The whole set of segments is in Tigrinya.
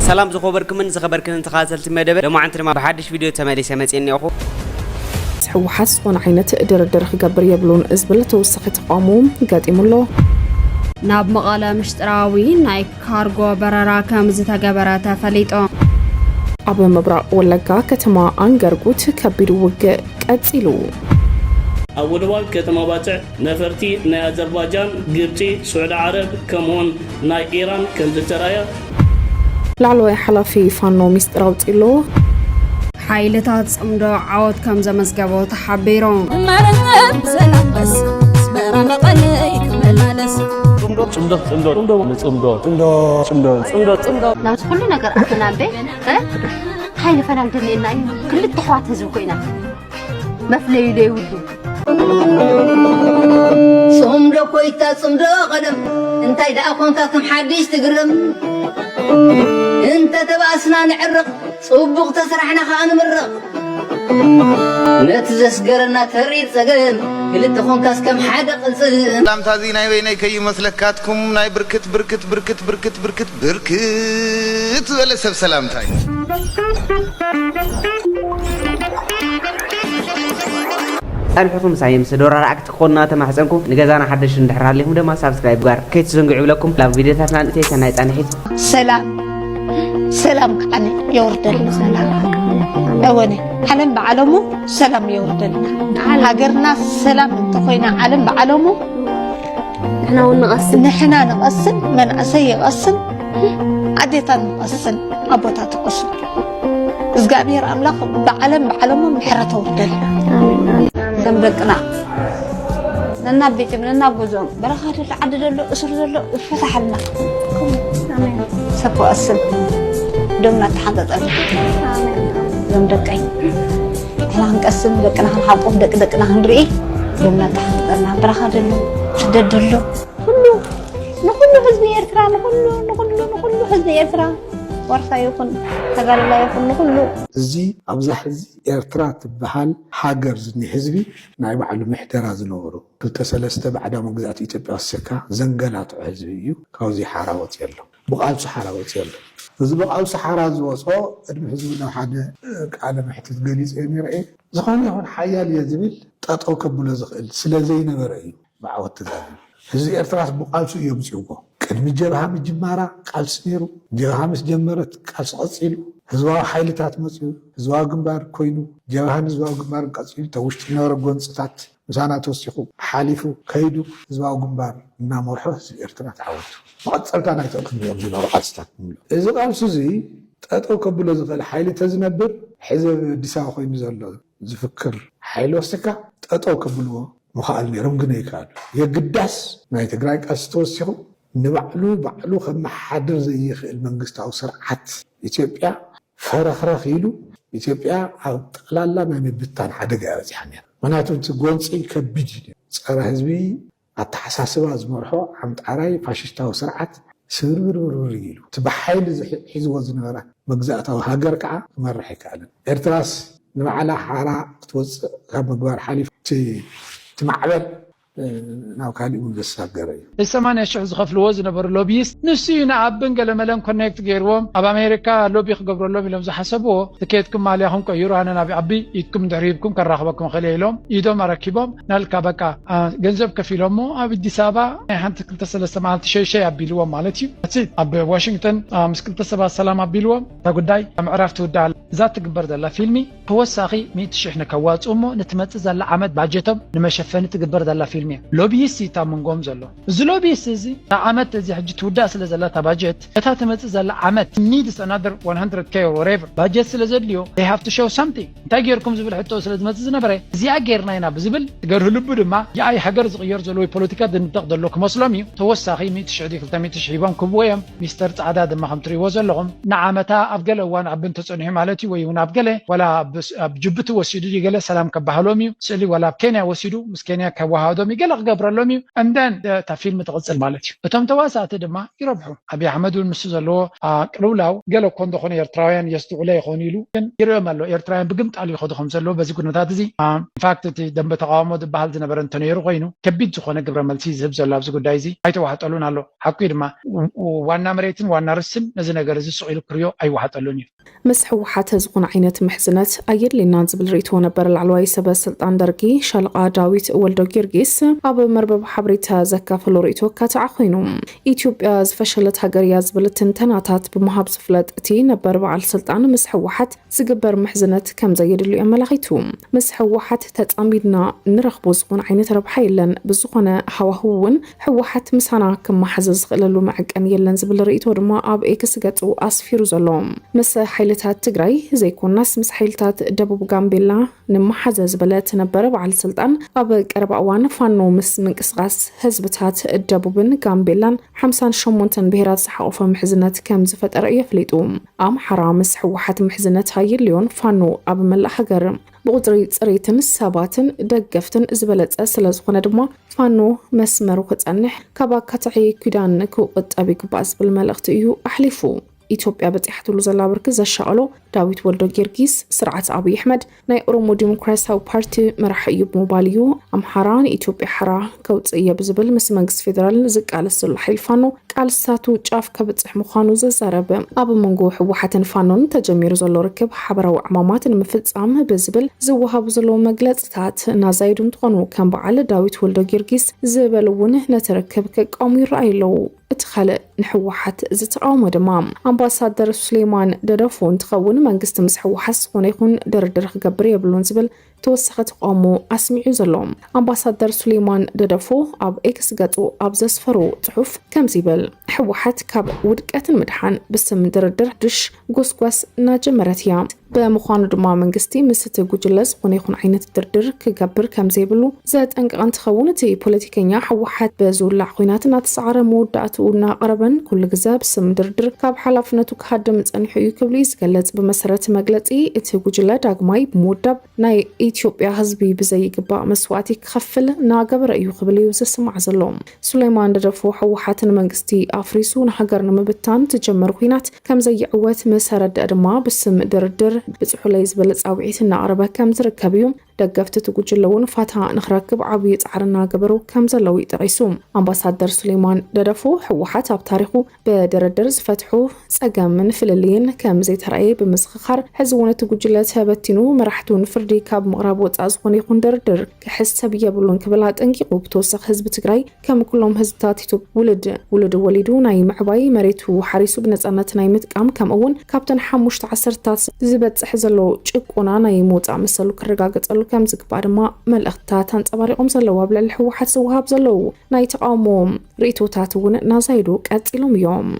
سلام زخبركم من زخبركم تخاذلت مدبر لما عنتنا ما بحدش فيديو تمالي سمعتني اخو وحسون عينة درك قبر يبلون ازبلت وسقط قاموم قادم له ناب مقالة مشتراوي ناي كارغو بررا كم زتغبرات فليطو أبو مبرق ولقا كتما أنقرقوت كبير وقع قتلو أول وقت كتما باتع نفرتي ناي أذربيجان قبطي سعود عرب كمون ناي إيران كنزترايا لعلو حلفي فانو مستراوتيلو حيلتات صمدو عود كم زمزقبو تحبيرون مرغب سلام بس سبرا مقلي كملالس صمدو ناس كل ነገር አተናበ ሃይለ ፈናል ደኔና ክልት ተዋት ህዝብ ኮይና መፍለይ ይውዱ صمدو كويتا صمدو قدم انتي دا كونتاتم حديث تقرم انت تباسنا نعرق صبغ تسرحنا خان مرق نتزس قرنا تريد سقم كلت كونتاس كم حدا قلصن سلام تازي ناي ويني كي مسلكاتكم ناي بركت ولا سب سلام تاي ألفكم سعيم سدورا رأكت قلنا تمحسنكم نجازنا حدش ندحر عليهم دما سبسكرايب قار كيت زنقوا لكم لا فيديو تاعنا نتيجة نايت أنا حيت سلام كأني يوردل سلام أوني علم بعلمه سلام يوردل هاجرنا سلام انتقينا علم بعلمه نحنا نقصن من أسي يقصن عديتا نقصن أبوتا تقصن إزقابير أملاك بعلمه محرته وردل دمبقنا لنا بيتم لنا بوزون برخات العدد له أسر له فتح لنا سبوا أسن دمنا تحدث دم دقي إحنا هنقسم دقنا هنحطهم دقنا هنرئي دمنا تحدث لنا برخات له شدد له كله حزب إرترا نقول حزب إرترا ورثة يكون تقال الله يكون كله زي أبزح زي إرترات بحال حاجر زني حزبي نايب على محتراز نورو تلتسلسته بعد ما قزعت إتبع السكة زنقلات حزبيو كوزي حراوت يلا بقال سحراوت يلا إذا بقال سحراز وصو أدم حزبنا حدا على محتاج جليس إني رأي زخاني هون حيال يزبل تأتو كبل زخل سلازين برأي بعوض تدابل حزب إرترات بقال سو يمسيوكو قدم جبهة مجمارة قال سنيرو جبهة مس جمرت قال سقصيلو هزوا حيلتات مصيو هزوا جنبار كوينو جبهة هزوا جنبار قصيل توشت نور قنصتات مسانا توسيخو حالفو كيدو هزوا جنبار نامرحو حزب إرترات عودو مقصلت أنا يتوقف يوم جنور قصتات إذا قال سوزي تأتو كبلو زفل حيلة تزنبر حزب ديساو خوين زلو زفكر حيلو سكا تأتو كبلو مخال نيرم قناي كادو يقداس ما يتقراي قصتوسيخو بعلو خم حدر زي المنجست أو سرعات إثيوبيا فرخ يلو إثيوبيا أو تقلالا ما نبتان حدا جاوز يعني مناتون تقول شيء كبيجي صار حزبي التحساسبة زمرحو عم تعراي فاششتا أو سرعات سرور يلو تبحيل حزب وزنورة مجزأة أو هاجر كعا مرحي كعلن إرتراس نبعلا حارة توز غاب مجوار حليف تمعبل ناو كالي مدسا قرأي الثمانية شخص خفل وزن بر لوبيست نسينا عبن قال ملام كونكت غيروم اب امريكا لوبي خبر لوبي لمز حسبوه تكيتكم ماليهم كيرو انا نبي عبي يدكم دريبكم كرخبكم خليلهم يدوم راكبهم نالكا بقى ገንዘብ ከፊሎሞ አብ አዲስ አበባ አንተ ክልተሰለስተ ማለት ሸይ አቢልዎም ማለት እዩ እቺ አብ ዋሽንግተን ምስክልተሰባ ሰላም አቢልዎም ተጉዳይ ምዕራፍ ትውዳል ዛት ትግበር ዘላ ፊልሚ ተወሳኺ 100,000 ነከዋጽሞ ንትመጽ ዘላ ዓመት ባጀቶም ንመሸፈን ትግበር ዘላ ፊልሚ ሎቢይስ ይታመንጎም ዘሎ እዚ ሎቢይስ እዚ ዓመት እዚ ሕጂ ትውዳ ስለ ዘላ ባጀት እታ ትመጽ ዘላ ዓመት needs another 100k or whatever ባጀት ስለ ዘልዮ they have to show something ታገርኩም ዝብል ሕቶ ስለ ዝመጽ ዝነበረ እዚ አገርና ኢና ብዝብል ትገርሁ ልቡ ድማ የአይ ሀገር ዝቅየር ዘሎ ፖለቲካ ድንጠቅ ዘሎ ከመስሎም እዩ ተወሳኺ 100,000 ሒቦም ክብወዮም ሚስተር ጻዕዳ ድማ ከም ትሪዎ ዘለኹም ንዓመታ ኣብ ገለ እዋን ኣብን ተጸኒሑ ማለት እዩ ويون أبجله ولا بجبته وسيدو يجله سلام كبهلومي سألي ولا بكينيا وسيدو مس كينيا كوهادوم يجله قبر لومي أندن تفيلم تغسل مالتي بتم تواسات دما يربحوا أبي أحمد المسوز اللو قلولاو قالوا كوندو خوني إرتراويان يستغلوا يخونيلو كن يرملوا إرتراويان بقمت على يخدهم سلوا بس يكون تاتزي فاكتتي دم بتقامد بحال نبرن تنيرو غينو كبيد خونه قبر مالتي زبز الله بزقول دايزي هاي واحد قالون على حقير ما وانا مريتن وانا رسم نزنا جرز السؤال كريو أي واحد قالوني مسح وحات زقون عينة محزنات أير لنانز بالريتو نبر العلواي سبا سلطان درقي شالقا داويت ولدو جيرجيس أبا مربب حبريتها زكا فلوريتو كاتعخينو إثيوبيا زفشلت هاجريا زبلتن تناتات بمهاب سفلت تي نبر بعل سلطان مسح وحات زقبر محزنات كم زير اللي أملاغيتو مسح وحات تتأميدنا نرخبو زقون عينة ربحي لن بزقونا هواهون حوحات مسانا كم محزز غلالو معك أن يلن زبالريتو رما أب إيكس قطو أسفيرو زلوم مسح حيلتات تجري زي كون ناس مس حيلتات دبوب جامبيلا نمحزز بلات نبر بعل سلطان أب أربع وان فانو مس من قصقاس هزبتات دبوبن جامبيلان حمسان شمونتن بهرات صحافة محزنات كم زفت رأي فليتوم أم حرام مس حوحات محزنات هاي اليوم فانو أب ملا حجر بقدري صريتن سباتن دقفتن زبلت أسلز خندما فانو مسمر وكتأنح كبا كتعي كدان كو قطابي كباس بالملغتيو أحلفو إثيوبيا بتحت لوزلا بركز الشغلو داويت ولدو جيرجيس سرعة أبي أحمد ناي أورومو ديمقراطياو بارتي مرح يب موبايليو أمحران إثيوبيا حرا كوت يبزبل مسمنجس فيدرال زق على السلح الفانو قال ساتو جاف كبتصح مخانو ززارب أبو منجو حوحة فانون تجمير زلو ركب حبرا وعمامات المفتصام بزبل زوها بزلو مجلسات نازايدون تقنو كان بعل داويت ولدو جيرجيس زبلونه نتركب كقامي رأيلو اتخلق نحوحت زتقاوم دمام أمباسادر سليمان ددفون تخون منقست مسح وحس ونيخون دردر قبر يبلون زبل توسخت قامو أسمعي زلوم أمباسادر سليمان ددفو أب إكس قطو أب زسفرو تحف كم زبل حوحت كاب ودقات المدحان بسم دردر دش قوس ناجمرتيا بمخانو دما منقستي مست قجلز ونيخون عينة دردر كقبر كم زيبلو زاد أنك أنت خونتي بوليتيكينيا حوحت بزول لعقيناتنا تسعر موداتونا قربا كل جزاب سم دردر كاب حلافنتو كهدم تنحيو كبليز قلت بمسارات مقلتي اتقجلا داقماي بمودب ناي إثيوبيا حزبي بزي قباء مسواتي كخفل ناقبر أيو قبلي وزسمع زلوم سليمان ددفو حوحاتن منقستي أفريسو نحقرنا مبتان تجمر خينات كم زي عوات مسارد أدما بسم دردر بتحوليز بلس أوعيتنا عربا كم تركبيوم دقفت تقولون فاتها نخركب عبيد عرنا قبرو كم زلوي تريسوم أمباسادر سليمان ددفو حوحات بتاريخو بدردرز فتحو سقام من فللين كم زي ترأي بمسخر حزونة تقولات هبتنو مرحتون فردي كاب مغربوت أزغوني يكون دردر كحس بيبلون كبلات انقيقو بتوسخ حزب تقراي كم كلهم حزبتاتي ولد وليدو ناي معباي مريتو حريسو بنصانت ناي متقام كم اون كابتن حموش تعسرتات زبت حزلو چقونا ناي موت عمسلو كرغاغص كم زقبار ما ملأختات تنصباريقوم زلوا بلا الحوحات سوهاب زلو ناي تقاموم ريتوتاتون نازايدو قاتيلوم يوم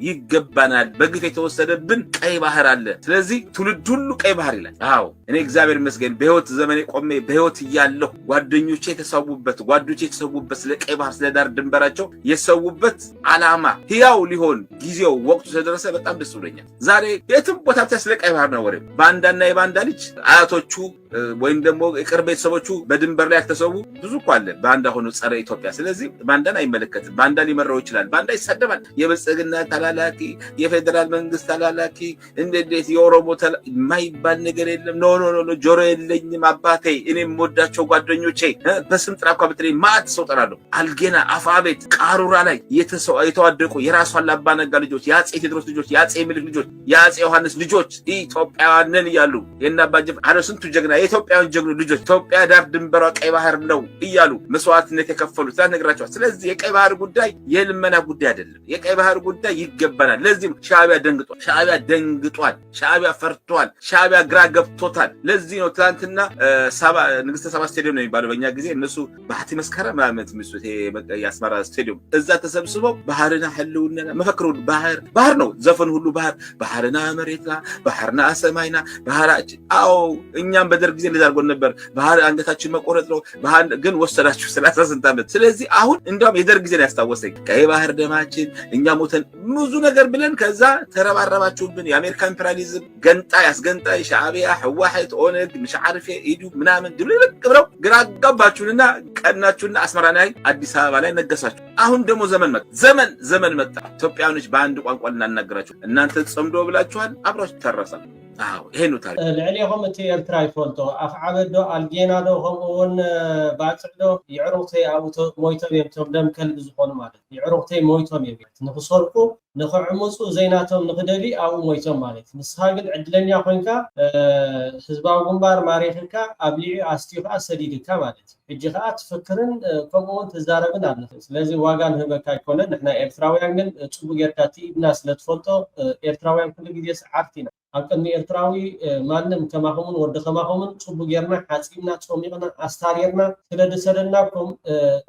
ይገባናል በግፍ የተወሰደብን ቀይ ባህር አለ ስለዚህ ትውልድ ሁሉ ቀይ ባህር ይላል አዎ እኔ እግዚአብሔር ይመስገን በህይወት ዘመኔ ቆሜ በህይወት ያለሁ ጓደኞቼ የተሰውበት ስለ ቀይ ባህር ስለ ዳር ድንበራቸው የሰውበት አላማ ህያው ሊሆን ጊዜው ወቅቱ ስለደረሰ በጣም ደስ ብሎኛል ዛሬ የትም ቦታ ስለ ቀይ ባህር ነው ወሬ ባንዳና የባንዳ ልጅ አያቶቹ ወይም ደግሞ የቅርብ ቤተሰቦቹ በድንበር ላይ ተሰው ብዙ ቋለ ባንዳ ሆኖ ጸረ ኢትዮጵያ ስለዚህ ባንዳን አይመለከትም ባንዳ ሊመራው ይችላል ባንዳ ይሰደባል የበጽግና ተላላኪ የፌደራል መንግስት ተላላኪ እንዴት የኦሮሞ ማይባል ነገር የለም ኖ ጆሮ የለኝም አባቴ እኔም ወዳቸው ጓደኞቼ በስም ጥራኳ በትለይ ማት ሰው ጠራለሁ አልጌና አፋቤት ቃሩራ ላይ የተዋደቁ የራሱ አላባነጋ ልጆች ያጼ ቴድሮስ ልጆች ያጼ ምልክ ልጆች ያጼ ዮሐንስ ልጆች ኢትዮጵያውያን ይያሉ የናባጀ አረስንቱ ጀግና የኢትዮጵያውን ጀግኖ ልጆች ኢትዮጵያ ዳር ድንበሯ ቀይ ባህር ነው ይያሉ መስዋዕትነት የከፈሉት ታነግራቸው ስለዚህ የቀይ ባህር ጉዳይ የልመና ጉዳይ አይደለም የቀይ ባህር ጉዳይ ይገባናል ለዚህ ሻዕቢያ ደንግጧል ሻዕቢያ ፈርቷል ሻዕቢያ ግራ ገብቶታል ለዚህ ነው ትላንትና ንግስተ ሳባ ስቴዲየም ነው የሚባለው በእኛ ጊዜ እነሱ ባህቲ መስከረም ማለት ምሱት የአስመራ ስቴዲየም እዛ ተሰብስበው ባህርና ህልውና መፈክሩ ባህር ነው ዘፈን ሁሉ ባህርና መሬትና ባህርና ሰማይና ባህራችን አዎ እኛም በደርግ የደርግ ጊዜ እንደዛ አድርጎን ነበር። ባህር አንገታችን መቆረጥ ነው ባህር ግን ወሰዳችሁ 38 ዓመት። ስለዚህ አሁን እንደውም የደርግ ጊዜ ያስታወሰኝ ቀይ ባህር ደማችን እኛ ሞተን ብዙ ነገር ብለን ከዛ ተረባረባችሁብን የአሜሪካ ኢምፔሪያሊዝም ገንጣይ አስገንጣይ ሻዕቢያ ህዋሕት ኦነግ مش عارف ኢዱ ምናምን ድብልቅ ብለው ግራ አጋባችሁንና ቀናችሁና አስመራ ላይ አዲስ አበባ ላይ ነገሳችሁ። አሁን ደግሞ ዘመን መጣ። ኢትዮጵያኖች በአንድ ቋንቋ እናናገራችሁ እናንተ ጸምዶ ብላችኋል አብራችሁ ተረሳል። ይሄ ነው ታሪክ ለዕሊኹም እቲ ኤርትራ ይፈልጦ አፍዓበዶ አልጌናዶ ከምኡውን ባጽዕዶ ይዕሩተይ አውቶ ሞይቶም የምቶም ደም ከልብ ዝኾኑ ማለት ይዕሩተይ ሞይቶም የብት ንኽሰርቁ ንኽዕሙፁ ዘይናቶም ንኽደሊ ኣብኡ ሞይቶም ማለት ንስኻ ግን ዕድለኛ ኮይንካ ህዝባዊ ግንባር ማሪኽካ ኣብ ልዒ ኣስቲኻ ሰዲድካ ማለት ሕጂ ከዓ ትፍክርን ከምኡውን ትዛረብን ኣለኽ። ስለዚ ዋጋ ንህበካ ኣይኮነን። ንሕና ኤርትራውያን ግን ፅቡቅ ጌርካ ትኢድና ስለትፈልጦ ኤርትራውያን ኩሉ ግዜ ሰዓርት ኢና ኣብ ቅድሚ ኤርትራዊ ማንም ከማኸሙን ወዲ ከማኸሙን ፅቡቅ ጌርና ሓፂብና ፀሚቕና ኣስታሪርና ስለደሰደናኩም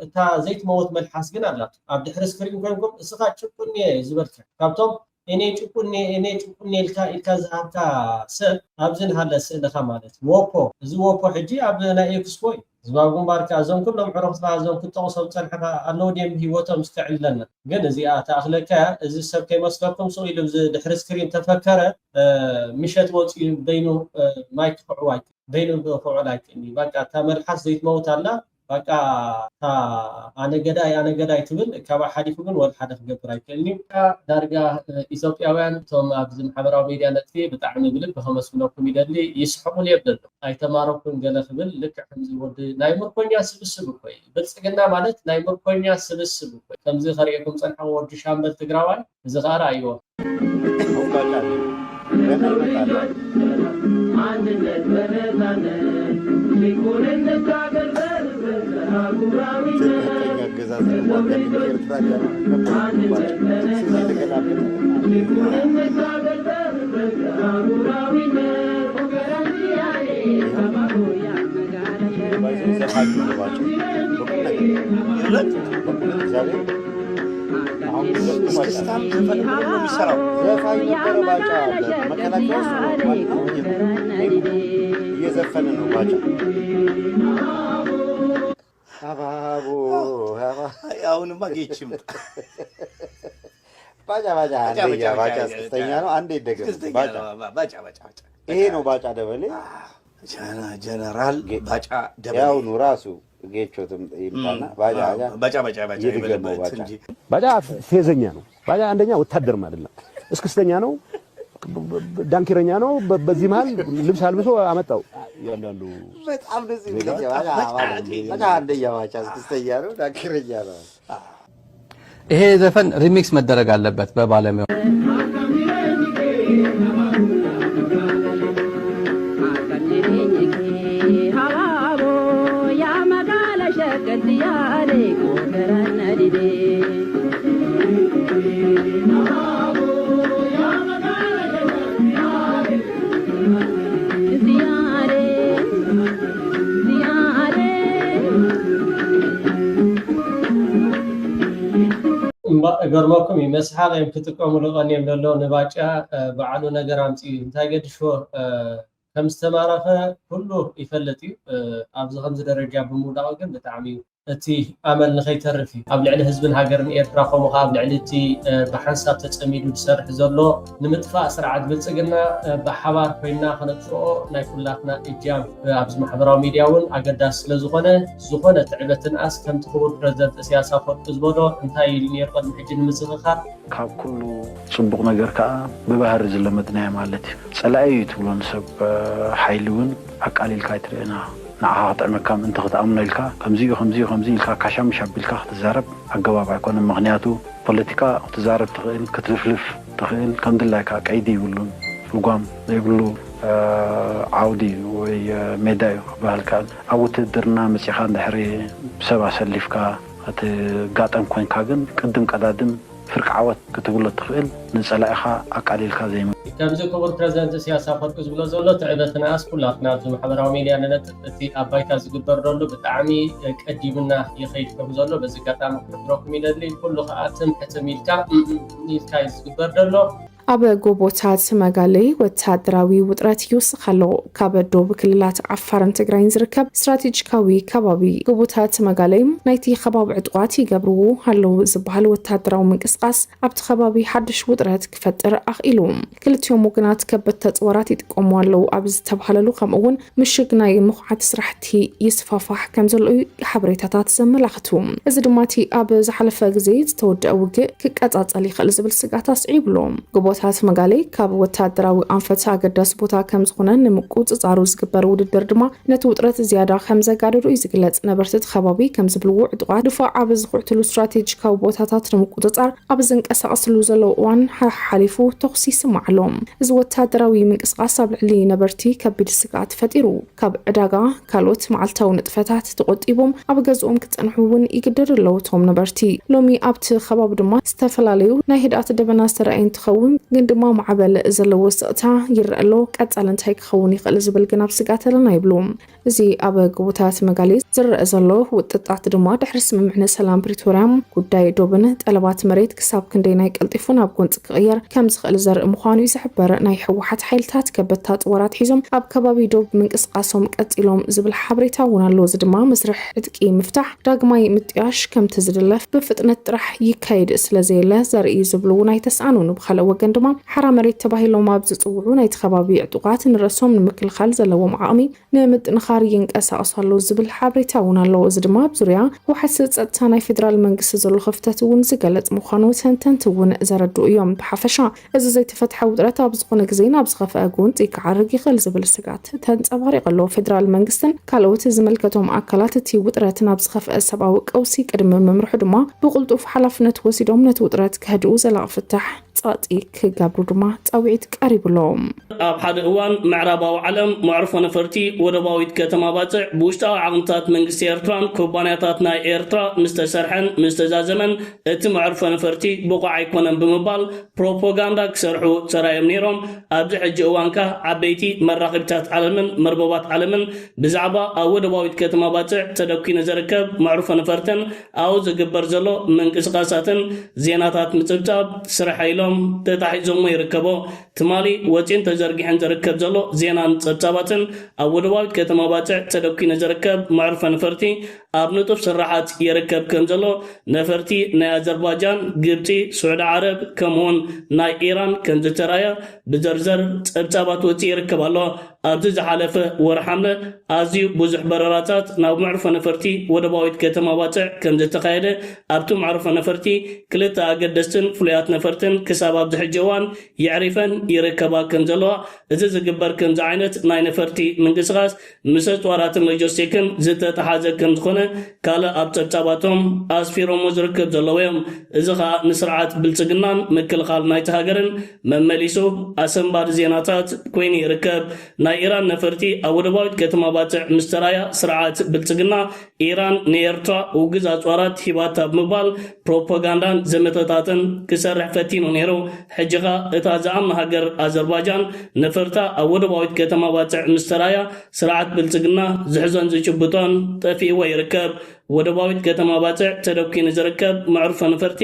እታ ዘይትመወት መልሓስ ግን ኣላቶ ኣብ ድሕሪ ስክሪን ኮይንኩም እስኻ ጭቁኒ ዝበልካ ካብቶም እኔ ጭቁኒ ኢልካ ዝሃብካ ሰብ ኣብዚ ንሃለ ስእልኻ ማለት ወፖ እዚ ወፖ ሕጂ ኣብ ናይ ኤክስፖ እዩ ህዝባዊ ግንባርካ እዞም ኩሎም ዕሩኽትና እዞም ክጠቕሶም ፀንሐኻ ኣለዉ ድዮም ሂወቶም ዝከዕለና ግን እዚኣ ተኣኽለካ እዚ ሰብ ከይመስለኩም ስቕ ኢሉ ድሕሪ ስክሪን ተፈከረ ምሸት ወፂኡ በይኑ ማይ ክኽዕዋ በይኑ ክኽዕል ኣይክእኒ በቃ እታ መልሓስ ዘይትመውት ኣላ በቃ ኣነ ገዳይ ትብል ካብ ሓዲፉ ግን ወዲ ሓደ ክገብር ኣይክእልኒ። ዳርጋ ኢትዮጵያውያን እቶም ኣብዚ ማሕበራዊ ሚድያ ነጥፊ ብጣዕሚ ብልቢ ከመስግነኩም ይደሊ ይስሕቁን የብለሎ ኣይተማረኩም ገለ ክብል ልክዕ ከምዚ ወዲ ናይ ምርኮኛ ስብስብ እኮ እዩ ብልፅግና ማለት ናይ ምርኮኛ ስብስብ እኮ እዩ ከምዚ ከሪአኩም ፀንሐ ወዲ ሻምበል ትግራዋይ እዚ ከዓ ረኣይዎ አንድነት በነፃነት ሊኩን እንታገል እስክስታም ዘፈን የሚሰራው ዘፋኝ ነበረ ባጫ መከላከያ ውስጥ እየዘፈነ ነው ባጫ አባቦ አሁንማ ጌችም ባጫ እስክስተኛ ነው። አንዴ ይደገም ባጫ ይሄ ነው ባጫ ደበሌ ጀነራል ባጫ ደበሌ ያው ነው ራሱ ጌቾትም ይባና ባጫ ፌዘኛ ነው። ባጫ አንደኛ ወታደርም አይደለም፣ እስክስተኛ ነው፣ ዳንኪረኛ ነው። በዚህ መሃል ልብስ አልብሶ አመጣው ያንዳንዱ በጣም ደስ ይላል። ባጫ አንደኛ ባጫ እስክስተኛ ነው፣ ዳንኪረኛ ነው። ይሄ ዘፈን ሪሚክስ መደረግ አለበት በባለሙያው ገርሞኩም ይመስሓል እዮም ክትጥቀሙሉ ቀኒዮም ዘሎ ንባጫ በዓሉ ነገር ኣምፂ እንታይ ገድሾ ከም ዝተማረኸ ኩሉ ይፈልጥ እዩ። ኣብዚ ከምዚ ደረጃ ብምውዳቕ ግን ብጣዕሚ እቲ ኣመል ንኸይተርፍ እዩ። ኣብ ልዕሊ ህዝብን ሃገርን ኤርትራ ከምኡ ከዓ ኣብ ልዕሊ እቲ ብሓንሳብ ተፀሚዱ ዝሰርሕ ዘሎ ንምጥፋእ ስርዓት ብልፅግና ብሓባር ኮይና ክነጥፍኦ ናይ ኩላትና እጃም ኣብዚ ማሕበራዊ ሚድያ እውን ኣገዳሲ ስለዝኾነ ዝኾነ ትዕበትን ኣስ ከምቲ ክቡር ፕረዚደንት ኢሳያስ ኣፈወርቂ ዝበሎ እንታይ ኢሉ ነይሩ ቅድሚ ሕጂ ንምዝኽኻር ካብ ኩሉ ፅቡቕ ነገር ከዓ ብባህሪ ዝለመድናዮ ማለት እዩ። ፀላኢ ትብሎ ንሰብ ሓይሊ እውን ኣቃሊልካ ይትርእና ንዓኻ ክጥዕመካ ምእንቲ ክትኣምኖ ኢልካ ከምዚ ኢልካ ካሻምሽ ኣቢልካ ክትዛረብ ኣገባብ ኣይኮነን። ምክንያቱ ፖለቲካ ክትዛረብ ትኽእል ክትልፍልፍ ትኽእል ከም ድላይካ ቀይዲ ይብሉን ልጓም ዘይብሉ ዓውዲ ወይ ሜዳ እዩ ክበሃል ከኣል። ኣብ ውትድርና መፂኻ እንድሕሪ ብሰብ ኣሰሊፍካ እትጋጠም ኮንካ ግን ቅድም ቀዳድም ፍርቂ ዓወት ክትብሎ ትኽእል ንፀላኢኻ ኣቃሊልካ ዘይም ከምዚ ክቡር ፕረዚደንት ኢሳያስ ኣፈወርቂ ዝብሎ ዘሎ ትዕበትና ኣስ ኩላትና ኣብዚ ማሕበራዊ ሚድያ ንነጥፍ እቲ ኣብ ባይታ ዝግበር ዘሎ ብጣዕሚ ቀዲምና ይኸይድ ከም ዘሎ በዚ ኣጋጣሚ ክሕብረኩም ይደሊ ኩሉ ከዓ ትምሕትም ኢልካ እዩ ዝግበር ዘሎ ኣብ ጎቦታት መጋሌ ወታደራዊ ውጥረት ይውስኽ ኣሎ። ካብ ደቡብ ክልላት ዓፋርን ትግራይን ዝርከብ ስትራቴጂካዊ ከባቢ ጎቦታት መጋሌ ናይቲ ከባቢ ዕጥቋት ይገብርዎ ኣለዉ ዝበሃል ወታደራዊ ምንቅስቃስ ኣብቲ ከባቢ ሓድሽ ውጥረት ክፈጥር ኣኽኢሉ። ክልቲኦም ወገናት ከበድቲ ተፅዋራት ይጥቀሙ ኣለዉ ኣብ ዝተባሃለሉ ከምኡውን ምሽግ ናይ ምኹዓት ስራሕቲ ይስፋፋሕ ከም ዘሎ ሓበሬታታት ዘመላኽቱ። እዚ ድማ እቲ ኣብ ዝሓለፈ ግዜ ዝተወድአ ውግእ ክቀጻጸል ይኽእል ዝብል ስጋት ኣስዒብሎ። ጎቦታት መጋሌ ካብ ወታደራዊ ኣንፈት ኣገዳሲ ቦታ ከም ዝኾነ ንምቁፅጻሩ ዝግበር ውድድር ድማ ነቲ ውጥረት ዝያዳ ከም ዘጋደዱ እዩ ዝግለጽ። ነበርቲ ከባቢ ከም ዝብልዎ ዕጡቓት ድፋዕ ኣብ ዝኹዕትሉ ስትራቴጂካዊ ቦታታት ንምቁፅጻር ኣብ ዝንቀሳቐስሉ ዘለዉ እዋን ሓሊፉ ተኹሲ ይስማዓሎም። እዚ ወታደራዊ ምንቅስቓስ ኣብ ልዕሊ ነበርቲ ከቢድ ስጋት ፈጢሩ። ካብ ዕዳጋ ካልኦት መዓልታዊ ንጥፈታት ተቆጢቦም ኣብ ገዝኦም ክጸንሑ እውን ይግደዱ ኣለዉ እቶም ነበርቲ። ሎሚ ኣብቲ ከባቢ ድማ ዝተፈላለዩ ናይ ህድኣት ደበና ዝተረኣየ እንትኸውን ግን ድማ ማዕበል ዘለዎ ስቕታ ይርአ ኣሎ። ቀጻሊ እንታይ ክኸውን ይኽእል ዝብል ግን ኣብ ስጋት ኣለና ይብሉ። እዚ ኣብ ጎቦታት መጋሌ ዝርአ ዘሎ ውጥጣት ድማ ድሕሪ ስምምዕነ ሰላም ፕሪቶርያ ጉዳይ ዶብን ጠለባት መሬት ክሳብ ክንደይ ናይ ቀልጢፉ ናብ ጎንፂ ክቕየር ከም ዝኽእል ዘርኢ ምዃኑ እዩ ዝሕበር። ናይ ሕወሓት ሓይልታት ከበድቲ ኣፅዋራት ሒዞም ኣብ ከባቢ ዶብ ምንቅስቃሶም ቀፂሎም ዝብል ሓበሬታ እውን ኣሎ። እዚ ድማ መስርሕ ዕጥቂ ምፍታሕ ዳግማይ ምጥያሽ ከምቲ ዝድለፍ ብፍጥነት ጥራሕ ይካየድ ስለዘየለ ዘርኢ ዝብሉ ናይ ተስኣኑን ብካልእ ወገን ድማ ሓራ መሬት ተባሂሎም ኣብ ዝፅውዑ ናይቲ ከባቢ ዕጡቃት ንረሶም ንምክልኻል ዘለዎም ዓቕሚ ንምጥንኻር ይንቀሳቐሱ ኣለዉ ዝብል ሓበሬታ እውን ኣሎ። እዚ ድማ ብዙርያ ሕወሓት ፀጥታ ናይ ፌደራል መንግስቲ ዘሎ ክፍተት እውን ዝገለጽ ምዃኑ ተንተንቲ እውን ዘረድኡ እዮም። ብሓፈሻ እዚ ዘይተፈትሐ ውጥረት ኣብ ዝኾነ ግዜ ናብ ዝኸፍአ ጎንፂ ክዓርግ ይኽእል ዝብል ስጋት ተንጸባሪቑ ኣሎ። ፌደራል መንግስትን ካልኦት ዝምልከቶም ኣካላት እቲ ውጥረት ናብ ዝኸፍአ ሰብኣዊ ቀውሲ ቅድሚ ምምርሑ ድማ ብቕልጡፍ ሓላፍነት ወሲዶም ነቲ ውጥረት ከህድኡ ዘላቒ ፍታሕ ጻጢ ክገብሩ ድማ ጻውዒት ቀሪብሎም። ኣብ ሓደ እዋን ምዕራባዊ ዓለም መዕርፎ ነፈርቲ ወደባዊት ከተማ ባፅዕ ብውሽጣዊ ዓቕምታት መንግስቲ ኤርትራን ኩባንያታት ናይ ኤርትራ ምስተሰርሐን ምስተዛዘመን እቲ መዕርፎ ነፈርቲ ብቑዕ ኣይኮነን ብምባል ፕሮፓጋንዳ ክሰርሑ ተራዮም ነይሮም። ኣብዚ ሕጂ እዋንካ ዓበይቲ መራኸቢታት ዓለምን መርበባት ዓለምን ብዛዕባ ኣብ ወደባዊት ከተማ ባፅዕ ተደኪኑ ዝርከብ መዕርፎ ነፈርትን ኣብኡ ዝግበር ዘሎ ምንቅስቃሳትን ዜናታት ምፅብጻብ ስራሕ ኢሎም ተታሒዞሞ ይርከቦ። ትማሊ ወፂን ተዘርጊሕን ዝርከብ ዘሎ ዜናን ፀብጻባትን ኣብ ወደባዊት ከተማ ባፅዕ ተደኪኑ ዝርከብ መዕርፎ ነፈርቲ ኣብ ንጡፍ ስራሓት ይርከብ ከም ዘሎ ነፈርቲ ናይ ኣዘርባጃን፣ ግብፂ፣ ስዑድ ዓረብ ከምኡውን ናይ ኢራን ከም ዝተራየ ብዘርዘር ፀብጻባት ወፂ ይርከብ ኣሎ። ኣብዚ ዝሓለፈ ወር ሓምለ ኣዝዩ ብዙሕ በረራታት ናብ መዕርፎ ነፈርቲ ወደባዊት ከተማ ባፅዕ ከም ዝተካየደ ኣብቲ መዕርፎ ነፈርቲ ክልተ ኣገደስትን ፍሉያት ነፈርትን ክሳብ ኣብዚ ሕጂ እዋን ይዕሪፈን ይርከባ ከም ዘለዋ። እዚ ዝግበር ከምዚ ዓይነት ናይ ነፈርቲ ምንቅስቃስ ምስ ኣፅዋራትን ሎጂስቲክን ዝተተሓዘ ከም ዝኾነ ካልእ ኣብ ፀብጻባቶም ኣስፊሮሞ ዝርከብ ዘለዎ እዮም። እዚ ከዓ ንስርዓት ብልፅግናን ምክልኻል ናይቲ ሃገርን መመሊሱ ኣሰንባዲ ዜናታት ኮይኑ ይርከብ። ናይ ኢራን ነፈርቲ ኣብ ወደባዊት ከተማ ባፅዕ ምስ ተራያ ስርዓት ብልፅግና ኢራን ንኤርትራ ውግዝ ኣፅዋራት ሂባታ ብምባል ፕሮፓጋንዳን ዘመተታትን ክሰርሕ ፈቲኑ ነይሩ። ሕጂኻ እታ ዝኣምና ሃገር ኣዘርባጃን ነፈርታ ኣብ ወደባዊት ከተማ ባፅዕ ምስ ተራያ ስርዓት ብልፅግና ዝሕዞን ዝጭብጦን ጠፊእዎ ይርከብ። ወደባዊት ከተማ ባፅዕ ተደኪኑ ዝርከብ መዕርፎ ነፈርቲ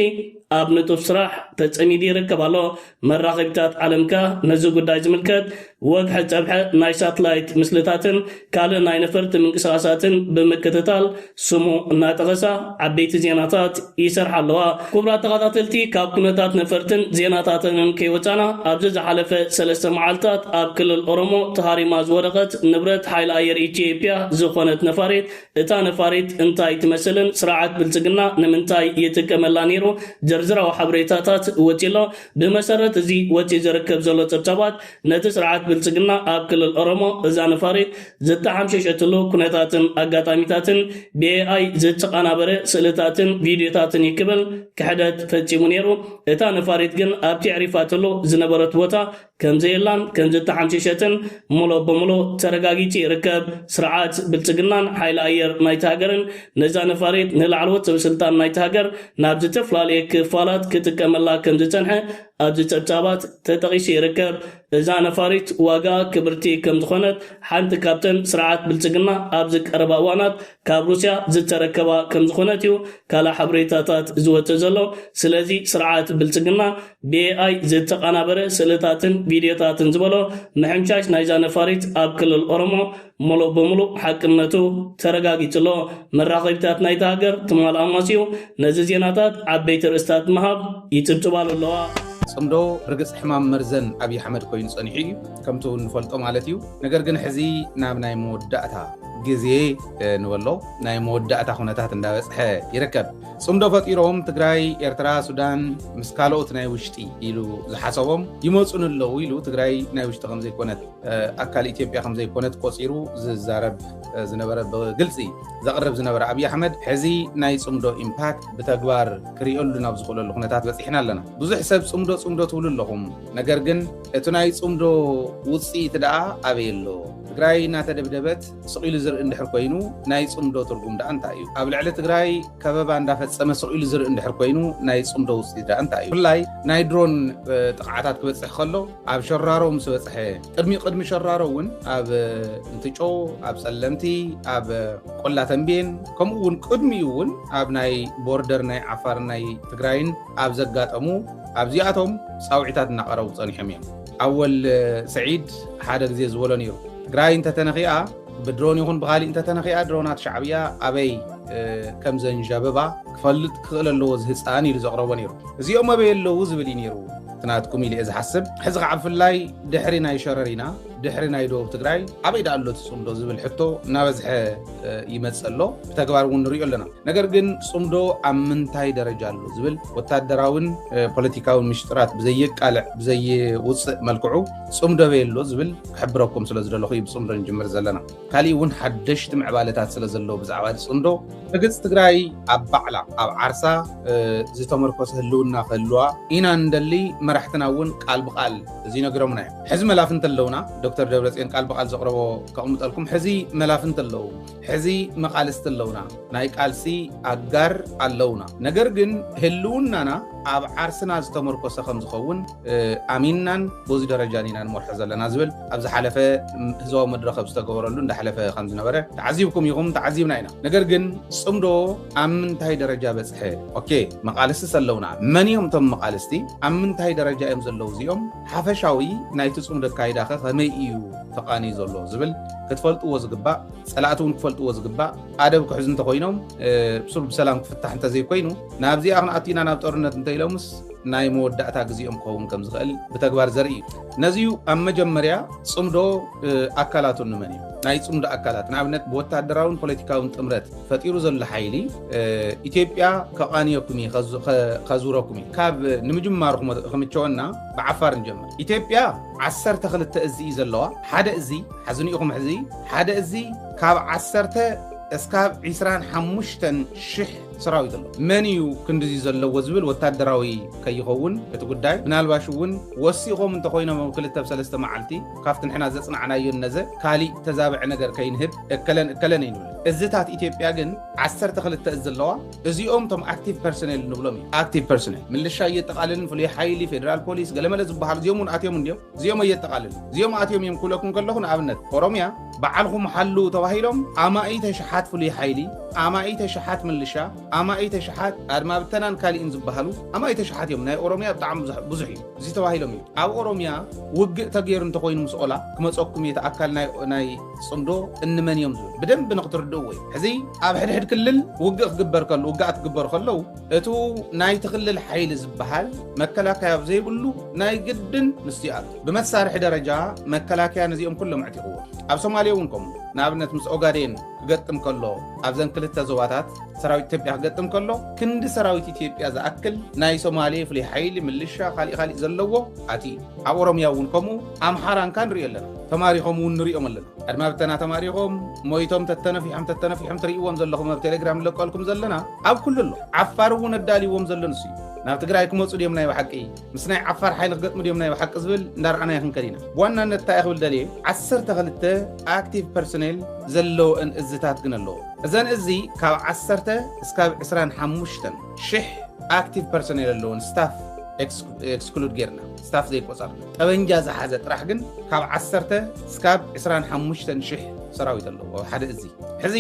ኣብ ንጡፍ ስራሕ ተጸሚዱ ይርከብ ኣሎ። መራኸቢታት ዓለምካ ነዚ ጉዳይ ዝምልከት ወግሒ ፀብሐ ናይ ሳተላይት ምስልታትን ካልእ ናይ ነፈርቲ ምንቅስቃሳትን ብምክትታል ስሙ እናጠቐሳ ዓበይቲ ዜናታት ይሰርሓ ኣለዋ። ክቡራት ተኸታተልቲ ካብ ኩነታት ነፈርትን ዜናታትን ከይወፃና ኣብዚ ዝሓለፈ 3 መዓልታት ኣብ ክልል ኦሮሞ ተሃሪማ ዝወደቐት ንብረት ሓይሊ ኣየር ኢትዮጵያ ዝኾነት ነፋሪት እታ ነፋሪት እንታይ ትመስልን ስርዓት ብልፅግና ንምንታይ ይጥቀመላ ነይሩ ዝርዝራዊ ሓበሬታታት ወፂሎ። ብመሰረት እዚ ወፂ ዝርከብ ዘሎ ፀብጻባት ነቲ ስርዓት ብልፅግና ኣብ ክልል ኦሮሞ እዛ ነፋሪት ዝተሓምሸሸትሉ ኩነታትን ኣጋጣሚታትን ብኤኣይ ዝተቀናበረ ስእልታትን ቪድዮታትን ይክብል ክሕደት ፈፂሙ ነይሩ። እታ ነፋሪት ግን ኣብቲ ዕሪፋትሉ ዝነበረት ቦታ ከምዘየላን ከም ዝተሓምሸሸትን ሙሉ በሙሉ ተረጋጊፁ ይርከብ። ስርዓት ብልፅግናን ሓይሊ ኣየር ናይቲ ሃገርን ነዛ ነፋሪት ንላዕለዎት ሰበስልጣን ናይቲ ሃገር ናብ ዝተፈላለየ ክፋላት ክጥቀመላ ከም ዝፀንሐ ኣብዚ ጸብጻባት ተጠቒሱ ይርከብ። እዛ ነፋሪት ዋጋ ክብርቲ ከም ዝኾነት ሓንቲ ካብተን ስርዓት ብልጽግና ኣብዚ ቀረባ እዋናት ካብ ሩስያ ዝተረከባ ከም ዝኾነት እዩ ካልእ ሓበሬታታት ዝወፅእ ዘሎ። ስለዚ ስርዓት ብልጽግና ብኤኣይ ዝተቐናበረ ስእልታትን ቪድዮታትን ዝበሎ ምሕምሻሽ ናይዛ ነፋሪት ኣብ ክልል ኦሮሞ ሙሉእ ብምሉእ ሓቅነቱ ተረጋጊፅሎ መራኸቢታት ናይቲ ሃገር ትማልኣ መሲኡ ነዚ ዜናታት ዓበይቲ ርእስታት ምሃብ ይጭብጭባሉ ኣለዋ። ጽምዶ ርግጽ ሕማም መርዘን ኣብይ ኣሕመድ ኮይኑ ጸኒሑ እዩ ከምቲ ንፈልጦ ማለት እዩ። ነገር ግን ሕዚ ናብ ናይ መወዳእታ ግዜ ንበሎ ናይ መወዳእታ ኩነታት እንዳበፅሐ ይርከብ። ጽምዶ ፈጢሮም ትግራይ፣ ኤርትራ፣ ሱዳን ምስ ካልኦት ናይ ውሽጢ ኢሉ ዝሓሰቦም ይመፁን ኣለዉ ኢሉ ትግራይ ናይ ውሽጢ ከም ዘይኮነት ኣካል ኢትዮጵያ ከም ዘይኮነት ቆፂሩ ዝዛረብ ዝነበረ ብግልፂ ዘቕርብ ዝነበረ ኣብይ ኣሕመድ ሕዚ ናይ ጽምዶ ኢምፓክት ብተግባር ክሪኦሉ ናብ ዝኽእለሉ ኩነታት በፂሕና ኣለና። ብዙሕ ሰብ ጽምዶ ጽምዶ ትብሉ ኣለኹም። ነገር ግን እቲ ናይ ጽምዶ ውፅኢት ደኣ ኣበይ ኣሎ? ትግራይ እናተደብደበት ስቂሉ ዝርኢ እንድሕር ኮይኑ ናይ ጽምዶ ትርጉም ደኣ እንታይ እዩ? ኣብ ልዕሊ ትግራይ ከበባ እንዳፈፀመ ስቂሉ ዝርኢ እንድሕር ኮይኑ ናይ ጽምዶ ውፅኢት ደኣ እንታይ እዩ? ብፍላይ ናይ ድሮን ጥቕዓታት ክበፅሕ ከሎ ኣብ ሸራሮ ምስ በፅሐ ቅድሚ ሸራሮ እውን ኣብ እንትጮ ኣብ ጸለምቲ ኣብ ቆላ ተንቤን ከምኡ እውን ቅድሚኡ እውን ኣብ ናይ ቦርደር ናይ ዓፋር ናይ ትግራይን ኣብ ዘጋጠሙ ኣብዚኣቶም ፃውዒታት እናቐረቡ ጸኒሖም እዮም። ኣወል ሰዒድ ሓደ ግዜ ዝበሎ ነይሩ ትግራይ እንተተነኺኣ ብድሮን ይኹን ብኻሊእ እንተተነኺኣ ድሮናት ሻዕብያ ኣበይ ከም ዘንዣበባ ክፈልጥ ክኽእል ኣለዎ ዝህፃን ኢሉ ዘቕረቦ ነይሩ። እዚኦም ኣበይ ኣለዉ ዝብል እዩ ነይሩ ትናትኩም ኢለ ዝሓስብ። ሕዚ ከዓ ብፍላይ ድሕሪ ናይ ሸረሪና ድሕሪ ናይ ደቡብ ትግራይ ኣበይ ዳ ኣሎ ጽምዶ ዝብል ሕቶ እናበዝሐ ይመጽእ ኣሎ። ብተግባር እውን ንሪኦ ኣለና። ነገር ግን ጽምዶ ኣብ ምንታይ ደረጃ ኣሎ ዝብል ወታደራውን ፖለቲካውን ምሽጥራት ብዘየቃልዕ ብዘይውፅእ መልክዑ ጽምዶ ኣበይ ኣሎ ዝብል ክሕብረኩም ስለ ዝደለኹ ብጽምዶ ንጅምር ዘለና። ካሊእ እውን ሓደሽቲ ምዕባለታት ስለ ዘለዎ ብዛዕባ ጽምዶ ንግጽ ትግራይ ኣብ ባዕላ ኣብ ዓርሳ ዝተመርኮሰ ህልውና ክህልዋ ኢና እንደሊ መራሕትና እውን ቃል ብቃል እዚ ነግሮምና እዮም። ሕዚ መላፍንቲ ኣለውና ዶክተር ደብረጽዮን ቃል በቃል ዘቕረቦ ከቕምጠልኩም ሕዚ መላፍንቲ ኣለዉ፣ ሕዚ መቃልስቲ ኣለውና፣ ናይ ቃልሲ ኣጋር ኣለውና። ነገር ግን ህልውናና ኣብ ዓርስና ዝተመርኮሰ ከም ዝኸውን ኣሚንናን በዚ ደረጃን ኢና ንመርሖ ዘለና ዝብል ኣብ ዝሓለፈ ህዝባዊ መድረኽ ዝተገበረሉ እንዳሓለፈ ከም ዝነበረ ተዓዚብኩም ኢኹም ተዓዚብና ኢና። ነገር ግን ጽምዶ ኣብ ምንታይ ደረጃ በፅሐ? ኦኬ መቃልስቲ ኣለውና። መን እዮም እቶም መቃልስቲ? ኣብ ምንታይ ደረጃ እዮም ዘለዉ? እዚኦም ሓፈሻዊ ናይቲ ጽምዶ ኣካይዳ ኸ ከመይ እዩ ተቃኒዩ ዘሎ ዝብል ክትፈልጥዎ ዝግባእ፣ ጸላእቲ እውን ክፈልጥዎ ዝግባእ። ኣደብ ክሕዙ እንተኮይኖም ብሱል ብሰላም ክፍታሕ እንተዘይኮይኑ ናብዚኣ ክንኣቲና ናብ ጦርነት እንተኢሎምስ ናይ መወዳእታ ግዜኦም ክኸውን ከም ዝኽእል ብተግባር ዘርኢ እዩ። ነዚዩ ኣብ መጀመርያ ጽምዶ ኣካላቱ ንመን እዩ? ናይ ጽምዶ ኣካላት ንኣብነት ብወታደራውን ፖለቲካውን ጥምረት ፈጢሩ ዘሎ ሓይሊ ኢትዮጵያ ከቃንየኩም ከዙረኩም ካብ ንምጅማሩ ክምቸወና ብዓፋር ንጀምር። ኢትዮጵያ 12 እዝ እዩ ዘለዋ። ሓደ እዙ ሓዝኒኢኹም ሕዚ ሓደ እዙ ካብ 10 እስካብ 25,000 ሰራዊት ኣሎ። መን እዩ ክንዲዚ ዘለዎ ዝብል ወታደራዊ ከይኸውን እቲ ጉዳይ ምናልባሽ እውን ወሲኾም እንተኮይኖም ኣብ 2-3 መዓልቲ ካብቲ ንሕና ዘጽናዕናዮ ነዘ ካሊእ ተዛብዕ ነገር ከይንህብ እከለን ይንብል። እዝታት ኢትዮጵያ ግን 12 እዝ ዘለዋ። እዚኦም ቶም ኣክቲቭ ፐርሶኔል ንብሎም እዩ። ኣክቲቭ ፐርሶኔል ምልሻ እየጠቃልልን ፍሉይ ሓይሊ ፌደራል ፖሊስ ገለመለ ዝበሃሉ እዚኦም እውን ኣትዮም እንዲዮም እዚኦም እየጠቃልሉ እዚኦም ኣትዮም እዮም ክብለኩም ከለኹ ንኣብነት ኦሮምያ በዓልኩም ሓሉ ተባሂሎም ኣማኢተ ሸሓት ፍሉይ ሓይሊ ኣማኢተ ሸሓት ምልሻ ኣማኢተ ሸሓት ኣድማ ብተናን ካሊእን ዝበሃሉ ኣማኢተ ሸሓት እዮም። ናይ ኦሮምያ ብጣዕሚ ብዙሕ እዩ እዚ ተባሂሎም እዩ። ኣብ ኦሮምያ ውግእ ተገይሩ እንተኮይኑ ምስ ኦላ ክመፀኩም የተኣካል ናይ ጽምዶ እንመን እዮም ዝብል ብደንብ ንክትርድእዎ እዩ። ሕዚ ኣብ ሕድሕድ ክልል ውግእ ክግበር ከሎ ውግኣት ክግበሩ ከለው እቱ ናይቲ ክልል ሓይሊ ዝበሃል መከላከያ ብዘይብሉ ናይ ግድን ንስቲኣት ብመሳርሒ ደረጃ መከላከያ ነዚኦም ኩሎም ዕጢቕዎ። ኣብ ሶማልያ እውን ከምኡ ንኣብነት ምስ ኦጋዴን ክገጥም ከሎ ኣብዘን ክልተ ዞባታት ሰራዊት ኢትዮጵያ ክገጥም ከሎ ክንዲ ሰራዊት ኢትዮጵያ ዝኣክል ናይ ሶማሌ ፍሉይ ሓይሊ ምልሻ ካሊእ ዘለዎ ኣቲ። ኣብ ኦሮምያ እውን ከምኡ ኣምሓራንካ ንሪኦ ኣለና ተማሪኾም እውን ንሪኦም ኣለና። ኣድማ ብተና ተማሪኾም ሞይቶም ተተነፊሖም ትሪእዎም ዘለኹም ኣብ ቴሌግራም ንለቀልኩም ዘለና ኣብ ኩሉ ኣሎ። ዓፋር እውን ኣዳልይዎም ዘሎ ንሱ እዩ። ናብ ትግራይ ክመፁ ድዮም ናይ ባሓቂ ምስ ናይ ዓፋር ሓይሊ ክገጥሙ ድዮም ናይ ባሓቂ ዝብል እንዳርኣና ይኽንከድ ኢና። ብዋናነት እንታይ ክብል ደልየ 12 ኣክቲቭ ፐርሶኔል ዘለዎን እዝታት ግን ኣለዎ። እዘን እዚ ካብ 10 እስካብ 25,000 ኣክቲቭ ፐርሶኔል ኣለዎን ስታፍ ኤክስክሉድ ጌርና ስታፍ ዘይቆፀር ጠበንጃ ዝሓዘ ጥራሕ ግን ካብ 10 እስካብ 25,000 ሰራዊት ኣለዎ ሓደ እዚ ሕዚ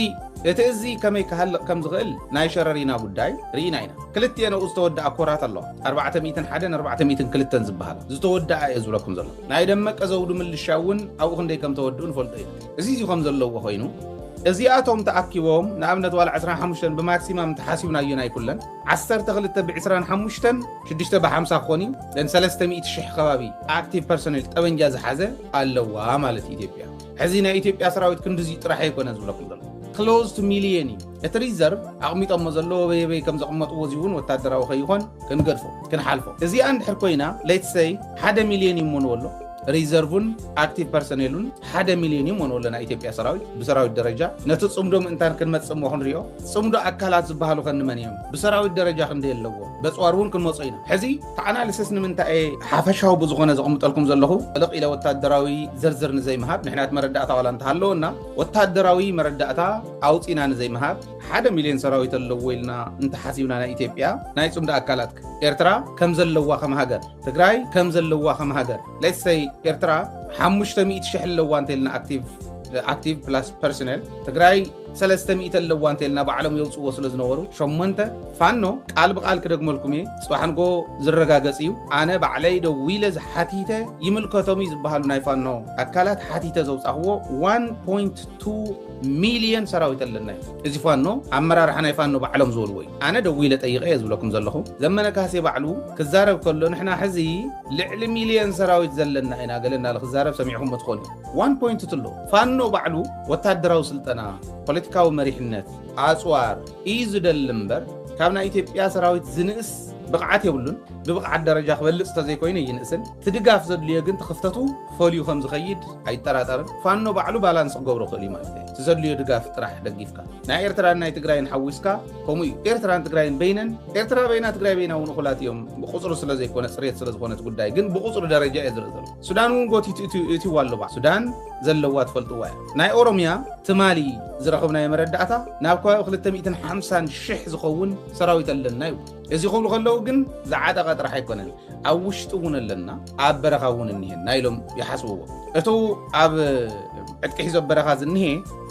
እቲ እዚ ከመይ ክሃልቕ ከም ዝኽእል ናይ ሸረሪና ጉዳይ ርኢና ኢና ክልቲአን ኣብኡ ዝተወድኣ ኮራት ኣለዋ 401 402 ዝበሃላ ዝተወድኣ እየ ዝብለኩም ዘሎ ናይ ደመቀ ዘውዱ ምልሻ እውን ኣብኡ ክንደይ ከም ተወድኡ ንፈልጦ ኢና እዚ ከም ዘለዎ ኮይኑ እዚኣቶም ተኣኪቦም ንኣብነት ዋላ 15 ብማክሲማም ተሓሲብናዮ ናይ ኩለን 12 ብ25 6 ብ50 ክኾን እዩ ለን 300,000 ከባቢ ኣክቲቭ ፐርሶኔል ጠበንጃ ዝሓዘ ኣለዋ ማለት ኢትዮጵያ ሕዚ ናይ ኢትዮጵያ ሰራዊት ክንድዚ ጥራሕ ኣይኮነ ዝብለኩም ዘሎ ክሎዝ ቱ ሚሊየን እዩ እቲ ሪዘርቭ ኣቕሚጦሞ ዘለዎ በየበይ ከም ዘቕመጥዎ እዚ እውን ወታደራዊ ከይኾን ክንገድፎ ክንሓልፎ እዚኣ እንድሕር ኮይና ሌትስ ሰይ 1 ሚሊየን ይሞንዎ ኣሎ ሪዘርቭን አክቲቭ ፐርሰኔሉን 1 ሚሊዮን ይሞንዎ ለና ኢትዮጵያ ሰራዊት በሰራዊት ደረጃ ነቲ ጽምዶ ምንታን ክንመጽም ክንሪኦ ጽምዶ አካላት ዝበሃሉ ከንመን እዮም በሰራዊት ደረጃ ክንደ የለዎ በጽዋሩን ክንመጽይና ሕዚ ተአናሊሲስ ንምንታይ ሓፈሻው ብዙኾነ ዘቕምጠልኩም ዘለኹ ልቕ ኢለ ወታደራዊ ዝርዝር ንዘይመሃብ ንሕናት መረዳእታ ዋላ እንተሃለወና ወታደራዊ መረዳእታ አውፂና ንዘይመሃብ 1 ሚሊዮን ሰራዊት ኣለዎ ኢልና እንተሓሲብና ናይ ኢትዮጵያ ናይ ጽምዶ አካላት ኤርትራ ከም ዘለዋ ከም ሃገር ትግራይ ከም ዘለዋ ከም ሃገር ሌትስ ሴይ ኤርትራ 500,000 ኣለዋ እንተልና አክቲቭ ፕላስ ፐርሰኔል ትግራይ 300 ኣለዋ እንተልና ባዕሎም የውፅዎ ስለ ዝነበሩ 8 ፋኖ ቃል ብቃል ክደግመልኩም ጽባሕንጎ ዝረጋገጽ እዩ ኣነ ባዕለይ ደዊለ ዝሓቲተ ይምልከቶም ዝበሃሉ ናይ ፋኖ አካላት ሓቲተ ዘውጻኽዎ 1.2 ሚሊዮን ሰራዊት ኣለና እዚ ፋኖ ኣመራርሓ ናይ ፋኖ ባዕሎም ዝወልዎ እዩ ኣነ ደዊለ ጠይቀ ዝብለኩም ዘለኹ ዘመነ ካሴ ባዕሉ ክዛረብ ከሎ ንሕና ሕዚ ልዕሊ ሚሊዮን ሰራዊት ዘለና ኢና ገለና ለክዛረብ ሰሚዕኩም ትኾኑ 1.2 ሎ ፋኖ ባዕሉ ወታደራዊ ስልጠና ፖለቲካዊ መሪሕነት ኣጽዋር እዩ ዝደሊ እምበር ካብ ናይ ኢትዮጵያ ሰራዊት ዝንእስ ብቕዓት የብሉን ብብቕዓት ደረጃ ክበልጽ ተዘይኮይነ ይንእስን ትድጋፍ ዘድልዮ ግን ተኽፍተቱ ፈልዩ ከም ዝኸይድ ኣይጠራጠርን ፋኖ ባዕሉ ባላንስ ክገብሮ ክእል እዩ ማለት እዩ ትዘድልዮ ድጋፍ ጥራሕ ደጊፍካ ናይ ኤርትራን ናይ ትግራይን ሓዊስካ ከምኡ እዩ ኤርትራን ትግራይን በይነን ኤርትራ በይና ትግራይ በይና እውን እኹላት እዮም ብቁፅሩ ስለ ዘይኮነ ፅሬት ስለ ዝኾነት ጉዳይ ግን ብቁፅሩ ደረጃ እየ ዝርኢ ዘሎ ሱዳን እውን ጎቲቱ እትይዋ ኣሎ ሱዳን ዘለዋ ትፈልጥዋ እያ ናይ ኦሮሚያ ትማሊ ዝረኸብናዮ መረዳእታ ናብ ከባቢ 250,000 ዝኸውን ሰራዊት ኣለና እዩ እዚ ክብሉ ከለዉ ግን ዝዓጠቐ ጥራሕ ኣይኮነን ኣብ ውሽጢ እውን ኣለና ኣብ በረኻ እውን እኒሄን ናይሎም ይሓስብዎ እቱ ኣብ ዕጥቂ ሒዞ በረኻ ዝኒሄ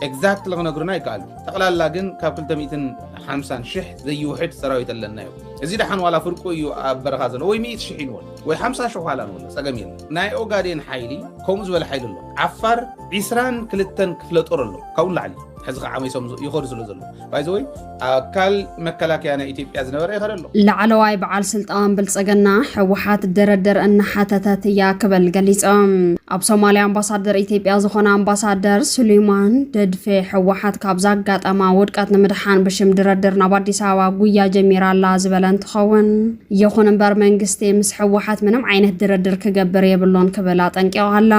ኤግዛክትሊ ክነግሩና ይከኣሉ ጠቕላላ ግን ካብ 250,000 ዘይውሕድ ሰራዊት ኣለና እዩ እዚ ደሓን ዋላ ፍርቁ እዩ ኣብ በረኻ ዘሎ ወይ 100,000 ይንወል ወይ 50,000 ዋላ ንወል ፀገም የለን ናይ ኦጋዴን ሓይሊ ከምኡ ዝበለ ሓይሊ ኣሎ ዓፋር 22 ክፍለ ጦር ኣሎ ካብኡ ላዕሊ ሕዚ ከዓ ዓመይሶም ይኸዱ ስለ ዘሎ ባይዘወይ ኣካል መከላከያ ናይ ኢትዮጵያ ዝነበረ ይኸደ ኣሎ ላዕለዋይ በዓል ስልጣን ብልጽግና ሕወሓት ደረደር እናሓተተት እያ ክብል ገሊፆም ኣብ ሶማልያ ኣምባሳደር ኢትዮጵያ ዝኾነ ኣምባሳደር ሱሌማን ደድፌ ሕወሓት ካብ ዘጋጠማ ውድቀት ንምድሓን ብሽም ድረድር ናብ ኣዲስ ኣበባ ጉያ ጀሚራ ኣላ ዝበለ እንትኸውን ይኹን እምበር መንግስቲ ምስ ሕወሓት ምንም ዓይነት ድረድር ክገብር የብሎን ክብል ኣጠንቂቑ ኣሎ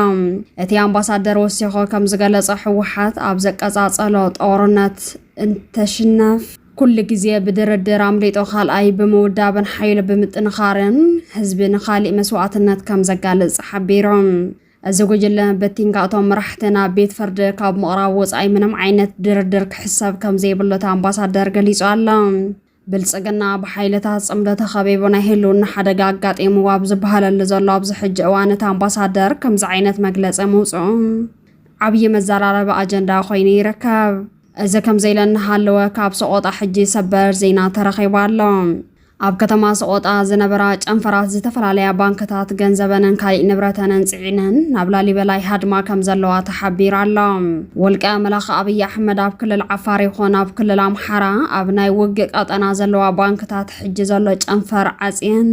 እቲ ኣምባሳደር ወሲኹ ከም ዝገለጸ ሕወሓት ኣብ ዘቀጻጸሎ ጦርነት እንተሽነፍ ኩሉ ግዜ ብድርድር ኣምሊጦ ካልኣይ ብምውዳብን ሓይሉ ብምጥንኻርን ህዝቢ ንኻሊእ መስዋዕትነት ከም ዘጋልጽ ሓቢሮም እዚ ጉጅለ በቲንጋእቶም መራሕትና ቤት ፍርዲ ካብ ምቕራብ ወፃኢ ምንም ዓይነት ድርድር ክሕሰብ ከም ዘይብሉ ኣምባሳደር ገሊጹ ኣሎ ብልጽግና ብሓይልታት ጽምዶ ተኸቢቡ ናይ ህልውና ሓደጋ ኣጋጢምዎ ኣብ ዝበሃለሉ ዘሎ ኣብዚ ሕጂ እዋን እቲ ኣምባሳደር ከምዚ ዓይነት መግለፂ ምውፅኡ ዓብዪ መዘራረቢ ኣጀንዳ ኮይኑ ይርከብ እዚ ከም ዘይለናሃለወ ካብ ሰቆጣ ሕጂ ሰበር ዜና ተረኺቡ ኣሎ ኣብ ከተማ ሰቆጣ ዝነበራ ጨንፈራት ዝተፈላለያ ባንክታት ገንዘበንን ካልእ ንብረተንን ጽዒነን ናብ ላሊበላ ሃድማ ከም ዘለዋ ተሓቢሩ ኣሎ ወልቀ መላኽ ኣብይ ኣሕመድ ኣብ ክልል ዓፋር ይኹን ኣብ ክልል ኣምሓራ ኣብ ናይ ውግእ ቀጠና ዘለዋ ባንክታት ሕጂ ዘሎ ጨንፈር ዓፅየን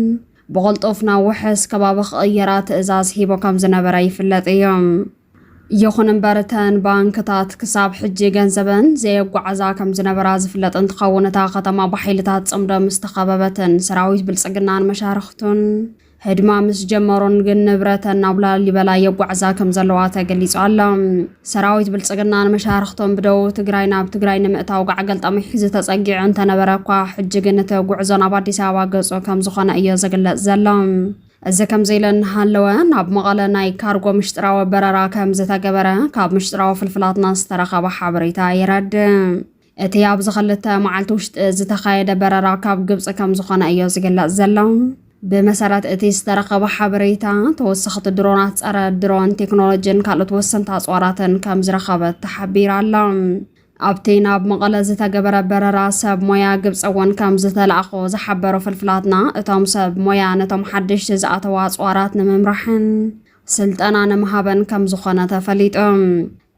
ብቕልጡፍ ናብ ውሕስ ከባቢ ክቕየራ ትእዛዝ ሂቦ ከም ዝነበረ ይፍለጥ እዮም ይኹን እምበር እተን ባንክታት ክሳብ ሕጂ ገንዘበን ዘየጓዓዛ ከም ዝነበራ ዝፍለጥ እንትኸውን እታ ከተማ ብሓይልታት ጽምዶ ምስ ተኸበበትን ሰራዊት ብልጽግናን መሻርክቱን ህድማ ምስ ጀመሩን ግን ንብረተን ናብ ላሊበላ የጓዓዛ ከም ዘለዋ ተገሊጹ ኣሎ ሰራዊት ብልጽግናን መሻርክቱን ብደቡብ ትግራይ ናብ ትግራይ ንምእታው ጋዕገልጠሚ ሒዙ ተጸጊዑ እንተነበረ እኳ ሕጂ ግን እቲ ጉዕዞ ናብ ኣዲስ ኣበባ ገጹ ከም ዝኾነ እዩ ዝግለጽ ዘሎ እዚ ከም ዘይለናሃለወ ናብ መቐለ ናይ ካርጎ ምሽጥራዊ በረራ ከም ዝተገበረ ካብ ምሽጥራዊ ፍልፍላትና ዝተረኸበ ሓበሬታ የረድእ እቲ ኣብዚ 2 መዓልቲ ውሽጢ ዝተኻየደ በረራ ካብ ግብፂ ከም ዝኾነ እዩ ዝግለጽ ዘሎ بمسارات استرقب حبريتا توسخت درونات أرى درون تكنولوجين كالت وسنت أصواراتن كم زرخبت تحبير علام أبتينا بمقالة زتقبر بررا سب مويا قبس أوان كم زتلعقو زحبرو في الفلاتنا اتام سب مويا نتام حدش تزعتوا أصواراتنا ممرحن سلطانا نمهابن كم زخانة فليت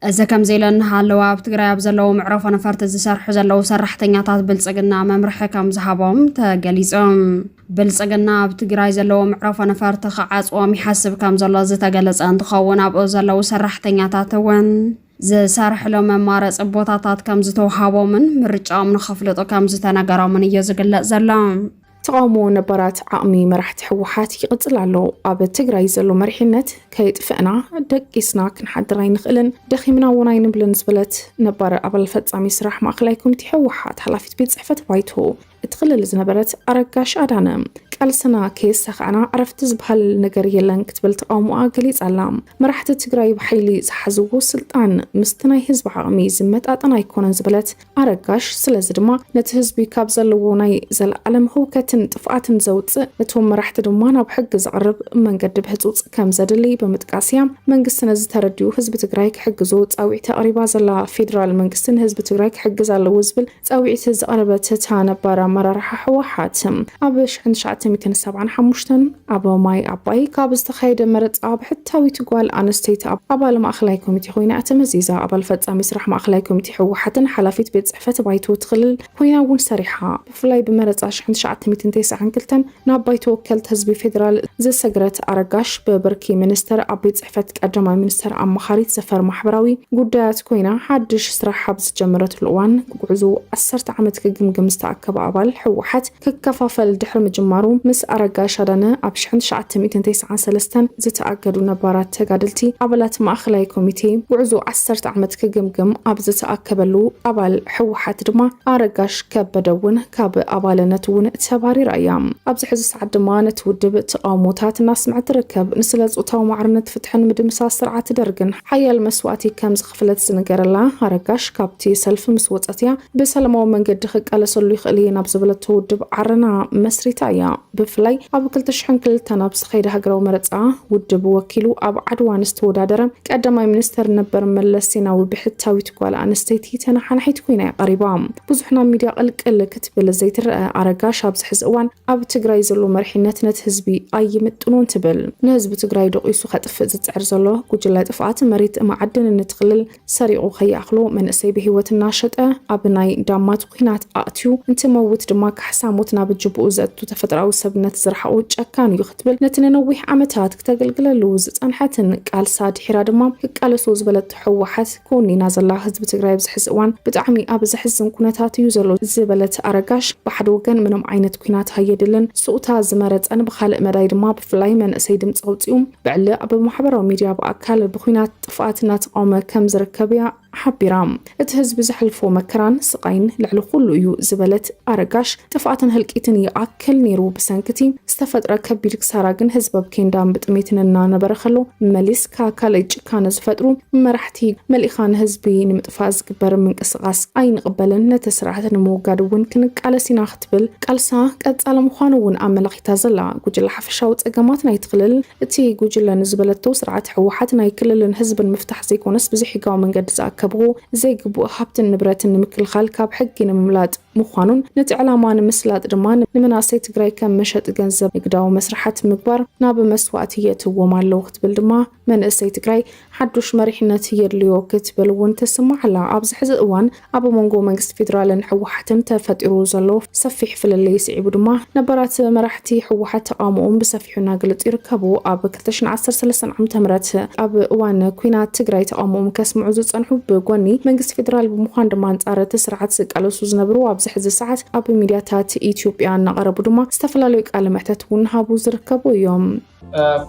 إذا كم زيلن هالوا بتقرأ بزلوا معروف أنا فرت الزسرح زلوا سرحتنياتات بلصقنا ممرحة كم زحابهم تجليسهم بلصقنا بتقرأ زلوا معروف أنا فرت خعاص ومحسب كم زلا زتجلس أن تخون أبو زلوا سرحتنياتات وين زسرح لو ممارس أبوطات كم زتوحابوا من مرجع من خفلته كم زتناقرا من يزقل زلام تقامو نبرات عقمي مرحت حوحات يقتل علو أب تجري زلو مرحنت كيتفقنا دقيسنا كنحضرين نخلن دخيمنا وناين بلنزبلت نبر أبل فتسامي سراح ما أخلايكم تحوحات حلافت بيت صحفة بايتو اتخلل زنبرت أرقاش أدانا قال سنة كيس سخعنا عرفت زبهال نقرية لن كتبل تقامو آقليز علام مرحت تجري بحيلي زحزوه سلطان مستناي هزب عقمي زمت أطنا يكون زبلت أرقاش سلازدما نتهزبي كابزلو وناي زل علم هو كتن طفقات زوت نتوم مرحت دمانا بحق زعرب من قد بهزوت كام زدلي بمتقاسيام من قسنا زترديو هزب تجري حق زوت أو تقريبا زلا فيدرال من قسن هزب تجري حق زلا وزبل أو زعربت تانا برا مرة حوحاتهم أبش عند شعت 275 أبو ماي أباي كابز تخيد مرت أب حتى ويتقال أنستيت أبا لما أخلايكم تخوينا أتمزيزة أبا الفتاة مسرح ما أخلايكم تحو حتى حلافيت بيت صحفة بايتو تخلل خوينا ون سريحة بفلاي بمرت عش عند شعت 209 كلتن نابايتو وكلت هزبي فيدرال زي سجرت أرقاش ببركي منستر أبيت صحفة أجمع منستر أم مخاريت سفر محبراوي قدات خوينا حدش سرح حبس جمرت الأوان قعزو أسرت عمت كجمجم مستعكب أبال حوحت ككفافل دحر مجمارو مس أرقاش هذانا أبشحن شعت 293 زتأكدوا نبارات تقادلتي أبلات ما أخلاي كوميتي وعزو عسرت عمت كجمجم أبز تأكبلو أبال حوحت دما أرقاش كبدون كاب أبال نتون تباري رأيام أبز حز سعد ما نتودب تقاموتات الناس مع تركب نسلز وتاو معرنت فتحن مدمسا سرعة درجن حيا المسواتي كم زخفلت سنجر الله أرقاش كابتي سلف مسواتيا بسلمو من قد خق على صلي خلينا بزبلت تودب عرنا مسريتايا بفلاي أبو كل تشحن كل تنابس خير هجرو مرتعة ودب وكيلو أب عدوان استودادرم قدما منستر نبر ملسينا وبحتى ويتقال أنستيتي تنحن حيتكوينا قريبام بزحنا ميديا قلق كتب لزيت أرقاش أبز حزقوان أب تجري زلو مرحنات نتهزبي أي متنون تبل نهزب تجري دقيسو خطف زت عرزلو كجلات أفعات مريت معدن نتخلل سريعو خي أخلو من أسيبه وتناشطة أبناي دامات قينات أتيو انت موت دماك حساموتنا بتجبو زتو تفتراو سبنت زرحو كانو يختبل نتننويح عمتات كتقلقل لوز أنحتن قال ساد حرادما قال سوز بلد حوحت كوني نازل الله حزب تجري بزحز اوان بتعمي أبز حزن كونتات يوزلو زبلت أرقاش بحدوغن منهم عينت كونات هيدلن سوتا زمرت أنا بخالق مرايد ما بفلاي من أسيدم تصوتيوم بعلي أبو محبرة وميديا بأكال بخونات طفقاتنا تقوم كم زركبيا حبيرام اتهزب زحلفو مكران سقين لعلو كله يو زبلت أرقاش تفقاتن هلكيتن يأكل نيرو بسنكتي استفاد ركب بيلك ساراقن هزباب كيندام بتميتن نبرخلو مليس كاكاليج كان زفترو مرحتي مليخان هزبي نمتفاز كبر من قسقاس أين قبلن نتسرعة نمو قادوون كنك على سينا ختبل قالسا قد على مخانوون أملاخي تازلا قجل حفشاوت أقاماتنا يتخلل اتي قجل نزبلتو سرعة حوحاتنا يكللن هزب المفتح زيكو نسب زيحيقاو من قد كبغو زي قبو أخابت النبرات النمكل خالكاب حقين مملاد مخانون نتعلامان مسلات رمان نمناسي تقرأي كم مشهد جنزب يقداو مسرحة مكبر ناب مسواتية ومالو ختبل دما من اسي تقرأي حدوش مريحنا تير ليو كتبل وانتسمع على أبز حزق وان أبو منقو منقست فيدرالن حوحتن تفتئرو زلو سفيح فللي يسعيبو دما نبرات مرحتي حوحت قاموهم بسفيحنا قلت يركبو أب كتشن 10 عام تمرت أب وان كوينات تقرأي تقاموهم كسمعو زنحو بقوني منقست فيدرال بمخان دمان تقارة تسرعة سقالو سوز نبرو أبز حز ساعات أب ميدياتات إيثيوبيا نقربو دما استفلالو يقال محتات ونهابو زركبو يوم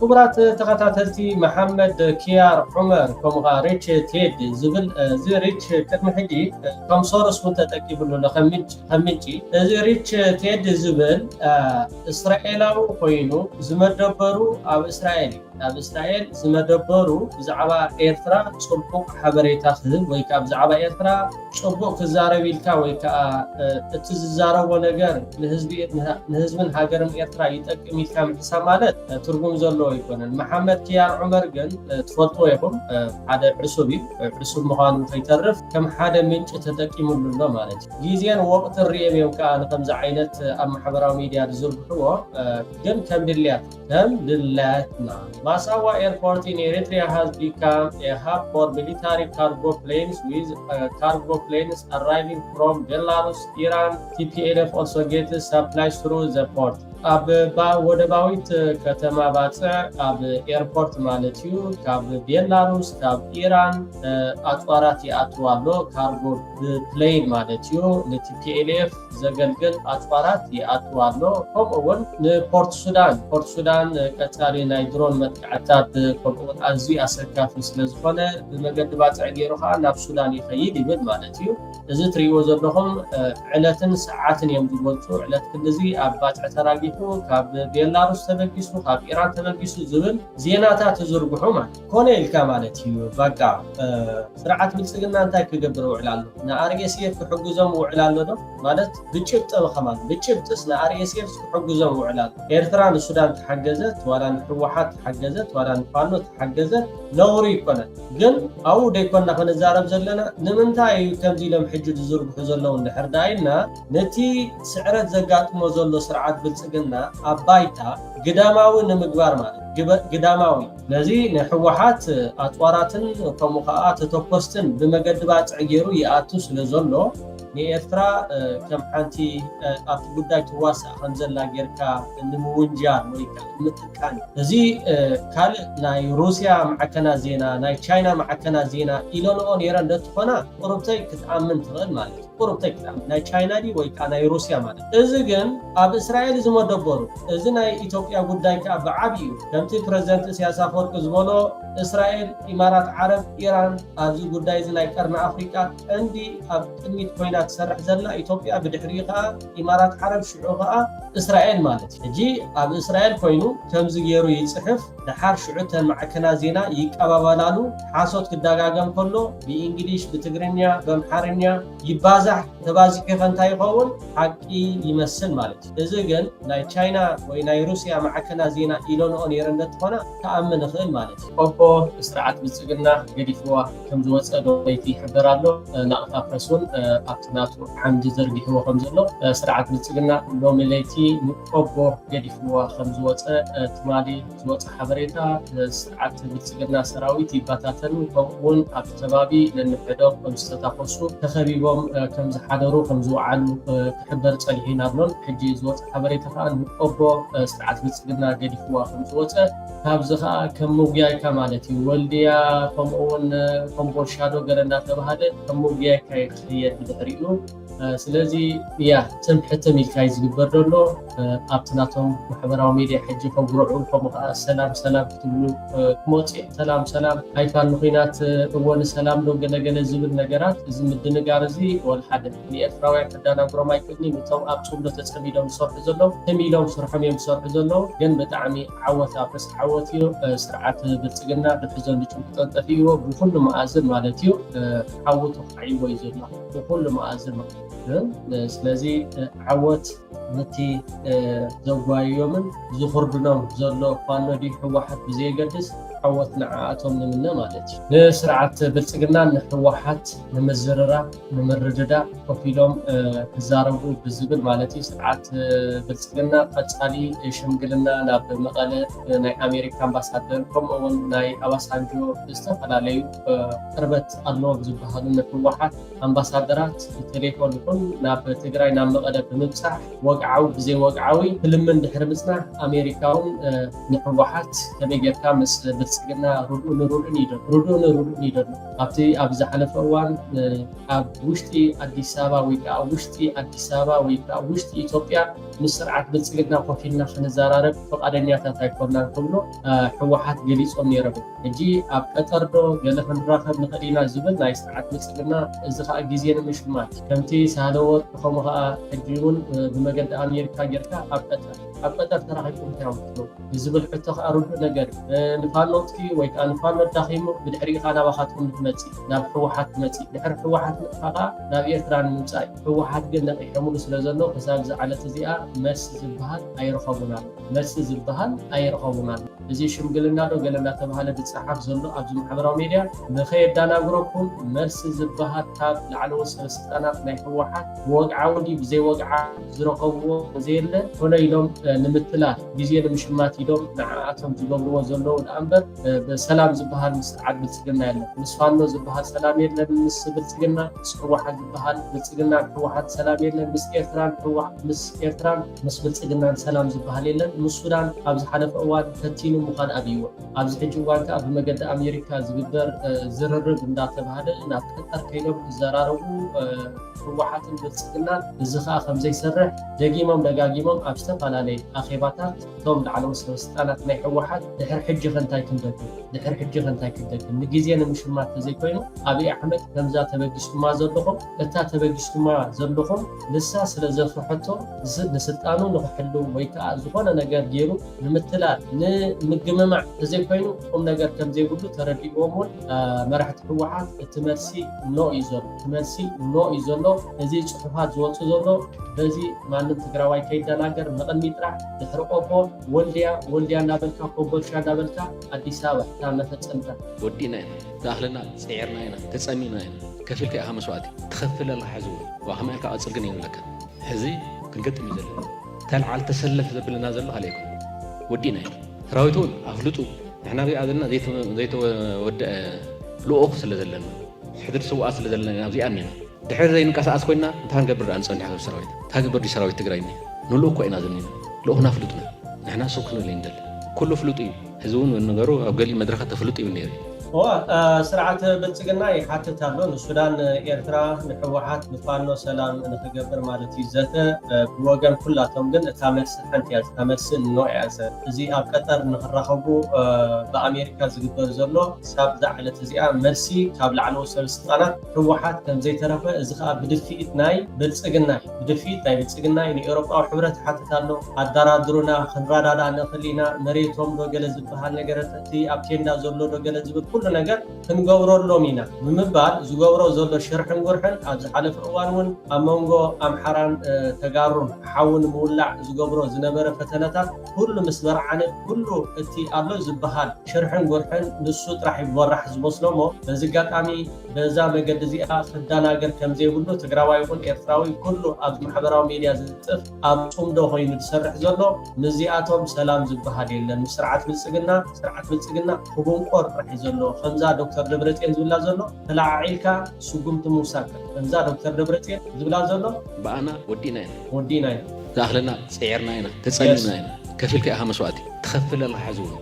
كبرات تقاتلتي محمد كيار عمر كم ريتش تيد زبل زي ريتش كتم حدي كم صورس كنت تكيب له خمنجي زي ريتش تيد زبل إسرائيل أو خوينو زمدبرو أو إسرائيل ኣብ እስራኤል ዝመደበሩ ብዛዕባ ኤርትራ ጽቡቕ ሓበሬታ ክህብ ወይ ከዓ ብዛዕባ ኤርትራ ጽቡቕ ክዛረብ ኢልካ ወይ ከዓ እቲ ዝዛረቦ ነገር ንህዝብን ሃገርን ኤርትራ ይጠቅም ኢልካ ምሕሳብ ማለት ትርጉም ዘለዎ ይኮነን። መሐመድ ኪያር ዑመር ግን ትፈልጥዎ ኢኹም ሓደ ዕሱብ እዩ። ዕሱብ ምዃኑ ከይተርፍ ከም ሓደ ምንጭ ተጠቂሙሉ ኣሎ ማለት እዩ። ግዜን ወቅትን ርኤም እዮም ከዓ ንከምዚ ዓይነት ኣብ ማሕበራዊ ሚድያ ዝዝርግሕዎ ግን ከም ድላያትና ማሳዋ ኤርፖርት in Eritrea has become a hub for military cargo planes with cargo planes arriving from Belarus, Iran. TPLF also gets supplies through the port. ኣብ ወደባዊት ከተማ ባፅዕ ኣብ ኤርፖርት ማለት እዩ ካብ ቤላሩስ ካብ ኢራን ኣፅዋራት ይኣትዋ ኣሎ ካርጎ ፕሌን ማለት እዩ ንቲፒኤልኤፍ ዘገልግል ኣፅዋራት ይኣትዋ ኣሎ ከምኡውን ንፖርት ሱዳን ቀፃሊ ናይ ድሮን መጥቃዕትታት ከምኡውን ኣዝዩ ኣሰጋፊ ስለዝኾነ ብመገዲ ባፅዕ ገይሩ ከዓ ናብ ሱዳን ይኸይድ ይብል ማለት እዩ እዚ ትሪእዎ ዘለኹም ዕለትን ሰዓትን እዮም ዝገልፁ ዕለት ክንዚ ኣብ ባፅዕ ተራጊ ካብ ቤላሩስ ተበጊሱ ካብ ኢራን ተበጊሱ ዝብል ዜናታት ዝዝርግሑ ማለት ኮነ ኢልካ ማለት እዩ በቃ ስርዓት ብልጽግና እንታይ ክገብር ውዕል ኣሎ ንኣርኤስኤፍ ክሕግዞም ውዕል ኣሎ ዶ ማለት ብጭብጥ በኸማል ብጭብጥስ ንኣርኤስኤፍ ክሕግዞም ውዕል ኣሎ ኤርትራ ንሱዳን ተሓገዘት ዋላ ንሕወሓት ተሓገዘት ዋላ ንፋኖ ተሓገዘት ነውሪ ይኮነን ግን ኣብኡ ደይኮንና ክንዛረብ ዘለና ንምንታይ እዩ ከምዚ ኢሎም ሕጂ ዝዝርግሑ ዘለዉ እንድሕር ዳኢልና ነቲ ስዕረት ዘጋጥሞ ዘሎ ስርዓት ብልጽግና ኣባይታ ግዳማዊ ንምግባር ማለት ግዳማዊ ነዚ ንሕወሓት ኣፅዋራትን ከምኡ ከዓ ተተኮስትን ብመገዲ ባፅዕ ገይሩ ይኣቱ ስለ ዘሎ ንኤርትራ ከም ሓንቲ ኣብቲ ጉዳይ ትዋሳእ ከም ዘላ ጌርካ ንምውንጃር ወይ ከዓ ንምጥቃን እዚ ካልእ ናይ ሩስያ ማዕከና ዜና ናይ ቻይና ማዕከና ዜና ኢሎንኦ ነይረ እንደትኾና ቁርብተይ ክትኣምን ትኽእል ማለት እዩ ቁርብተይ ክትኣምን ናይ ቻይና ዲ ወይ ከዓ ናይ ሩስያ ማለት እዚ ግን ኣብ እስራኤል ዝመደበሩ እዚ ናይ ኢትዮጵያ ጉዳይ ከዓ ብዓብዪ እዩ ከምቲ ፕረዚደንት ኢሳያስ ኣፈወርቂ ዝበሎ እስራኤል ኢማራት ዓረብ ኢራን ኣብዚ ጉዳይ እዚ ናይ ቀርኒ ኣፍሪቃ ቀንዲ ኣብ ቅድሚት ኮይና ትሰርሕ ዘላ ኢትዮጵያ ብድሕሪ ከዓ ኢማራት ዓረብ ሽዑ ከዓ እስራኤል ማለት እዩ ሕጂ ኣብ እስራኤል ኮይኑ ከምዚ ገይሩ ይፅሕፍ ድሓር ሽዑተን ማዕከና ዜና ይቀባበላሉ ሓሶት ክደጋገም ከሎ ብእንግሊሽ ብትግርኛ በአምሓርኛ ይባዛሕ ተባዚሑ እንታይ ይኸውን ሓቂ ይመስል ማለት እዩ እዚ ግን ናይ ቻይና ወይ ናይ ሩስያ ማዕከና ዜና ኢሎንኦ ነይረ እንደትኾና ተኣምን ንኽእል ማለት እዩ ቆቦ ስርዓት ብልጽግና ገዲፍዋ ከም ዝወፀ ዶይቲ ይሕበር ኣሎ ናቕታ ፕረስ እውን ኣብቲ ናቱ ዓምዲ ዘርጊሕዎ ከም ዘሎ ስርዓት ብልጽግና ሎሚ ለይቲ ቆቦ ገዲፍዋ ከም ዝወፀ ትማሊ ዝወፀ ሓበሬታ ስርዓት ብልጽግና ሰራዊት ይባታተኑ ከምኡውን ኣብቲ ከባቢ ነንሕዶም ከም ዝተታኮሱ ተኸቢቦም ከም ዝሓደሩ ከም ዝወዓሉ ክሕበር ፀኒሒና ኣሎን ሕጂ ዝወፀ ሓበሬታ ከዓ ንቆቦ ስርዓት ብልጽግና ገዲፍዋ ከም ዝወፀ ካብዚ ከዓ ከም ምጉያይካ ማለት እዩ ወልድያ ከምኡውን ኮምቦልሻዶ ገለ እናተባሃለ ከም ምጉያይካ ይኽየድ ብድሕሪኡ ስለዚ ያ ትምሕትም ኢልካ እዩ ዝግበር ዘሎ ኣብቲ ናቶም ማሕበራዊ ሚድያ ሕጂ ከጉርዑ ከምኡ ከዓ ሰላም ክትብሉ ክመፅእ ሰላም ኣይፋን ኩናት እወን ሰላም ዶ ገለገለ ዝብል ነገራት እዚ ምድንጋር እዚ ወልሓደ ንኤርትራውያን ከዳናግሮም ኣይክእልኒ እቶም ኣብ ፅምዶ ተፀሚዶም ዝሰርሑ ዘለዉ ተሚሎም ስርሖም እዮም ዝሰርሑ ዘለዉ ግን ብጣዕሚ ዓወት ኣፈስ ዓወት እዩ ስርዓት ብልጽግና ብሕዞን ልጭ ክጠንጠፊዎ ብኩሉ መኣዝን ማለት እዩ ዓወቱ ክዓይዎ እዩ ዘሎ ብኩሉ መኣዝን ማለት እዩ ስለዚ ዓወት ነቲ ዘጓዮምን ዝኽርድኖም ዘሎ ፋኖ ዲ ሕወሓት ብዘይገድስ ዓወት ንዓኣቶም ንምነ ማለት እዩ ንስርዓት ብልጽግና ንሕወሓት ንምዝርራብ ንምርድዳእ ኮፍ ኢሎም ክዛረቡ ብዝብል ማለት እዩ ስርዓት ብልጽግና ቀፃሊ ሽምግልና ናብ መቐለ ናይ ኣሜሪካ ኣምባሳደር ከምኡውን ናይ ኣባሳንጆ ዝተፈላለዩ ቅርበት ኣለዎም ዝበሃሉ ንሕወሓት ኣምባሳደራት ብቴሌፎን ይኹን ናብ ትግራይ ናብ መቐለ ብምብፃሕ ወግዓዊ ብዘይወግዓዊ ክልምን ድሕሪ ምፅናሕ ኣሜሪካውን ንሕወሓት ከመይ ጌርካ ምስ ብልጽግና ርዱእን ይደሉ ኣብቲ ኣብ ዝሓለፈ እዋን ኣብ ውሽጢ ኣዲስ ኣበባ ወይ ከዓ ውሽጢ ኢትዮጵያ ምስ ስርዓት ብልጽግና ኮፍ ኢልና ክንዘራረብ ፈቃደኛታት ኣይኮንናን ክብሎ ሕወሓት ገሊፆም ነይሮም ሕጂ ኣብ ቀጠር ዶ ገለ ክንራኸብ ንኽእል ኢና ዝብል ናይ ስርዓት ብልጽግና እዚ ከዓ ግዜ ንምሽማት ከምቲ ሳህለወርቅ ከምኡ ከዓ ሕጂ እውን ብመገዲ ኣሜሪካ ጌርካ ኣብ ቀጠር أبقى تراخيكم تعملوا يزبل حتى أرد نجار نفانوتي ويك أنا فانوت داخيمو بالحريق أنا واخدكم متي ناب حوحات متي نحر حوحات فقا ناب إيرتران ممساي حوحات قلنا يحمل سلازلو فسال على تزيئة مس زبهان أي رخونا مس زبهان أي رخونا زي شمقلنا لو قلنا تبهال بتصحف زلو أبز محبرة ميديا بخير دانا جروبكم مس زبهان تاب لعلو سلسطانا في حوحات وقع ودي بزي وقع زرقوا زيل هنا يلوم نمثلات بزي المشمات يلوم نعاتهم تقبلوا زلو الأنبر بسلام زبهان مسعد بتسجلنا يلا مسفانو زبهان سلام يلا مس بتسجلنا حوحات زبهان بتسجلنا حوحات سلام يلا مس إيرتران حوحات مس إيرتران مس بتسجلنا سلام زبهان يلا مس سودان أبز حلف أوان تتينو مخان أبيو أبز حجوان كأب مجد أمريكا زبدر زررب ندات بهذا نات كتر كيلو زرارو حوحات بتسجلنا زخا خمسة سرح دقيمهم دقاقيمهم أبستق على لي أخيباتات توم على سلسطانات ناي حوحات دحر حجة خنتاي كندق دحر حجة خنتاي كندق نجيزينا مش ما تزي كوينو أبي أحمد كمزا تبقيش ما زلهم لتا تبقيش ما زلهم لسا سلزف حتو نسطانو نحلو ويكا زخونا نجار جيرو نمثلات نجمع تزي كوينو أم نجار كمزي قبلو تردي أمون مرحت حوحات تمرسي نو يزول تمرسي نو يزولو نزي صحفات زوالتو زولو بزي ما نتقراواي كيدا ناقر مقن ميترح دحرقوبو ولديا نابلكا كوبلشا نابلكا أديساوة تامنة أنت ودينا داخلنا سعرنا هنا تسأمينا هنا كفيل كأها مسواتي تخفل الله حزوه وأحمالك أتصلقني لك هذي كنقدم يزل تلعال تسلف زبلنا زل عليكم ودينا هنا راويتون أفلطوا احنا بيقادلنا زيتو ود لؤوق سلزلنا حدر سوء سلزلنا زي أمننا دحر زي نقاس أسكوينا تهنقبر أنسان حسب سراويت تهنقبر دي سراويت تقرأيني نلوك كوينا زلنينا لؤنا فلطنا نحنا سوكنا ليندل كله فلطي هزون ونقروا أبقالي مدرخة تفلطي ونيري سرعة بتسجلنا حتى تابلون السودان إيرترا نحوحات بفانو سلام نتقبر مالتي زاته بوجن كلاتهم جن تامس حنتياز تامس نوع أسر زي أبكتر نخرجوا بأمريكا زجبر زلوا ساب زعلة زي مرسي قبل على وصل السلطنة حوحات كم زي ترفع إزخاء بدفيت ناي بتسجلنا بتسجلنا يعني أوروبا أو حبرت حتى تابلو الدرادرونا خنرادا نخلينا مريتهم لو جلز بحال نجرت تي أبكينا زلوا لو جلز كل ነገር ክንገብረሎ ሚና ምምባል ዝገብሮ ዘሎ ሽርሕን ጉርሕን ኣብ ዝሓለፈ እዋን ኣመንጎ ኣምሓራን ተጋሩን ሓውን ምውላዕ ዝገብሮ ዝነበረ ፈተነታት ኩሉ ምስ በርዓነ ኩሉ እቲ ኣሎ ዝበሃል ሽርሕን ጉርሕን ንሱ ጥራሕ ይወራሕ ዝመስሎሞ በዚ ጋጣሚ በዛ መገዲ እዚኣ ክዳናገር ከምዘይብሉ ትግራዋይ ይኹን ኤርትራዊ ኩሉ ኣብ ማሕበራዊ ሚድያ ዝፅፍ ኣብ ፅምዶ ኮይኑ ዝሰርሕ ዘሎ ንዚኣቶም ሰላም ዝበሃል የለን ስርዓት ብልፅግና ክቡንቆር ጥራሕ ዘሎ خمزة دكتور دبرتين زبلا زلو تلاعيلكا سجومت موسى خمزة دكتور دبرتين زبلا زلو بأنا ودينا داخلنا سعرنا هنا تسألنا هنا كفيل كأها مسواتي تخفل الله حزون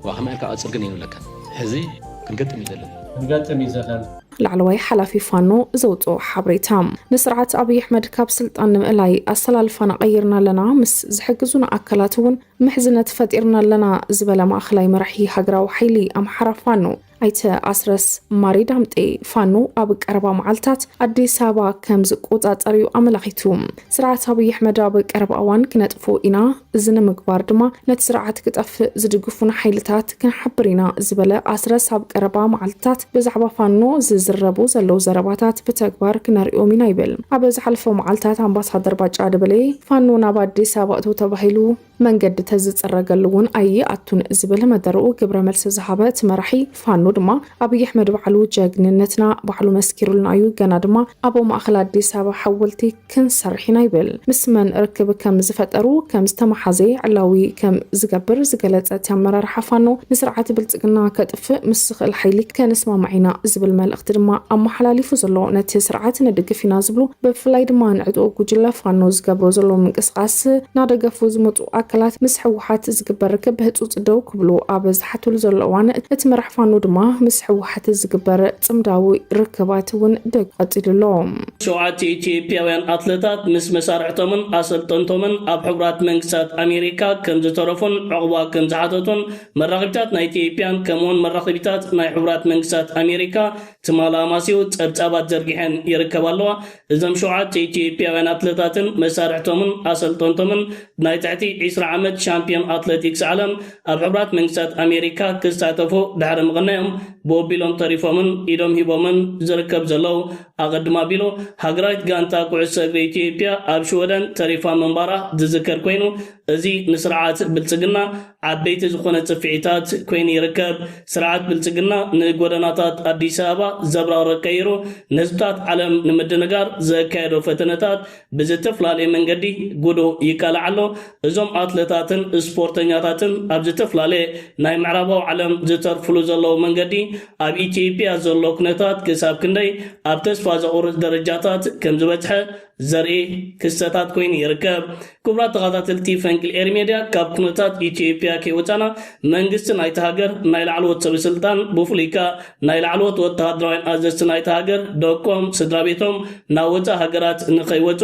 وأحمالك أتصلقني لك هذي كنقدم يزلن لعلوي حلفي فانو زوتو حبريتام نسرعت أبي أحمد كاب سلطان نمقلاي أصلالفنا غيرنا لنا مس زحجزونا أكلاتون محزنة فتيرنا لنا زبلا ما أخلاي مرحي حقراو حيلي أم حرفانو أيت أسرس ماري دامتي فانو أبك أربع معلتات أدي سابا كمز قوطات أريو أملاخيتوم سرعت أبي أحمد أبك أربع أوان كنت فوقنا زنا مقبار دما نتسرعت كتف زدقفون حيلتات كنحبرينا زبلا أسرس أبك أربع معلتات بزعبا فانو زربو زلو زرباتات بتكبار كناريو مينا يبل أبز حلفو معلتات أمباسادر باج عدبلي فانو نابا أدي سابا أتو تبهيلو من قد تزت الرجلون أي أتون زبل مدرو كبر ملس زحبات مرحي فانو دما أبي أحمد بعلو جاجنتنا بعلو مسكيرو لنايو جنا دما أبو ما أخلاد دي سابا حولتي كن سرحنا يبل مسمن ركب كم زفترو كم استمحزي علاوي كم زجبر زجلت أتمرر حفانو نسرعت بلتقنا كتف مسخ الحيلي كان اسمه معنا زبل مال اخترما أما حلالي فوزلو نتي سرعت ندق في نازبلو بفلايد ما نعدو كوجلا فانو زجبرو زلو من قصقاس نادق فوز متو أكلات مسحوحات زجبر ركب هتوت دو كبلو أبز حتول زلوان اتمرح فانو دما مسحوحات زجبر تمداوي ركباتون دق قتلهم شوعاتي إثيوبياوين أتلتات مس مسارعتمن أسلطنتمن أب حبرات منكسات أمريكا كم زترفون عقبا كم زعاتتون مراقبتات نا إثيوبيان كمون مراقبتات نا حبرات منكسات أمريكا تمالا ماسيو تبتابات زرقحن يركبالوا إذن شوعاتي إثيوبياوين أتلتاتن مسارعتمن أسلطنتمن نا تحتي 20 ዓመት ሻምፒዮን አትሌቲክስ ዓለም ኣብ ሕብራት መንግስታት ኣሜሪካ ክሳተፉ ድሕሪ ምቕናዮም ብወቢሎም ተሪፎምን ኢዶም ሂቦምን ዝርከብ ዘለው ኣቐድማ ቢሎ ሃገራዊት ጋንታ ኩዕሶ እግሪ ኢትዮጵያ ኣብ ሽወደን ተሪፋ መንባራ ዝዝከር ኮይኑ እዚ ንስርዓት ብልጽግና ዓበይቲ ዝኾነ ጽፍዒታት ኮይኑ ይርከብ ስርዓት ብልጽግና ንጎደናታት ኣዲስ ኣበባ ዘብራርቕ ቀይሩ ንህዝብታት ዓለም ንምድንጋር ዘካየዶ ፈተነታት ብዝተፈላለየ መንገዲ ጉዱ ይቃልዕ ኣሎ እዞም ኣትሌታትን ስፖርተኛታትን ኣብ ዝተፈላለየ ናይ ምዕራባዊ ዓለም ዝተርፍሉ ዘለዉ መንገዲ ኣብ ኢትዮጵያ ዘሎ ኩነታት ክሳብ ክንደይ ኣብ ተስፋ ዘቑርፅ ደረጃታት ከም ዝበፅሐ ዘርኢ ክስተታት ኮይኑ ይርከብ ክቡራት ተኸታተልቲ ፈንቅል ኤር ሚድያ ካብ ኩነታት ኢትዮጵያ ከይወፃና መንግስቲ ናይቲ ሃገር ናይ ላዕለዎት ሰበስልጣን ብፍሉይካ ናይ ላዕለዎት ወተሃደራውያን ኣዘዝቲ ናይቲ ሃገር ደቆም ስድራ ቤቶም ናብ ወፃኢ ሃገራት ንኸይወፁ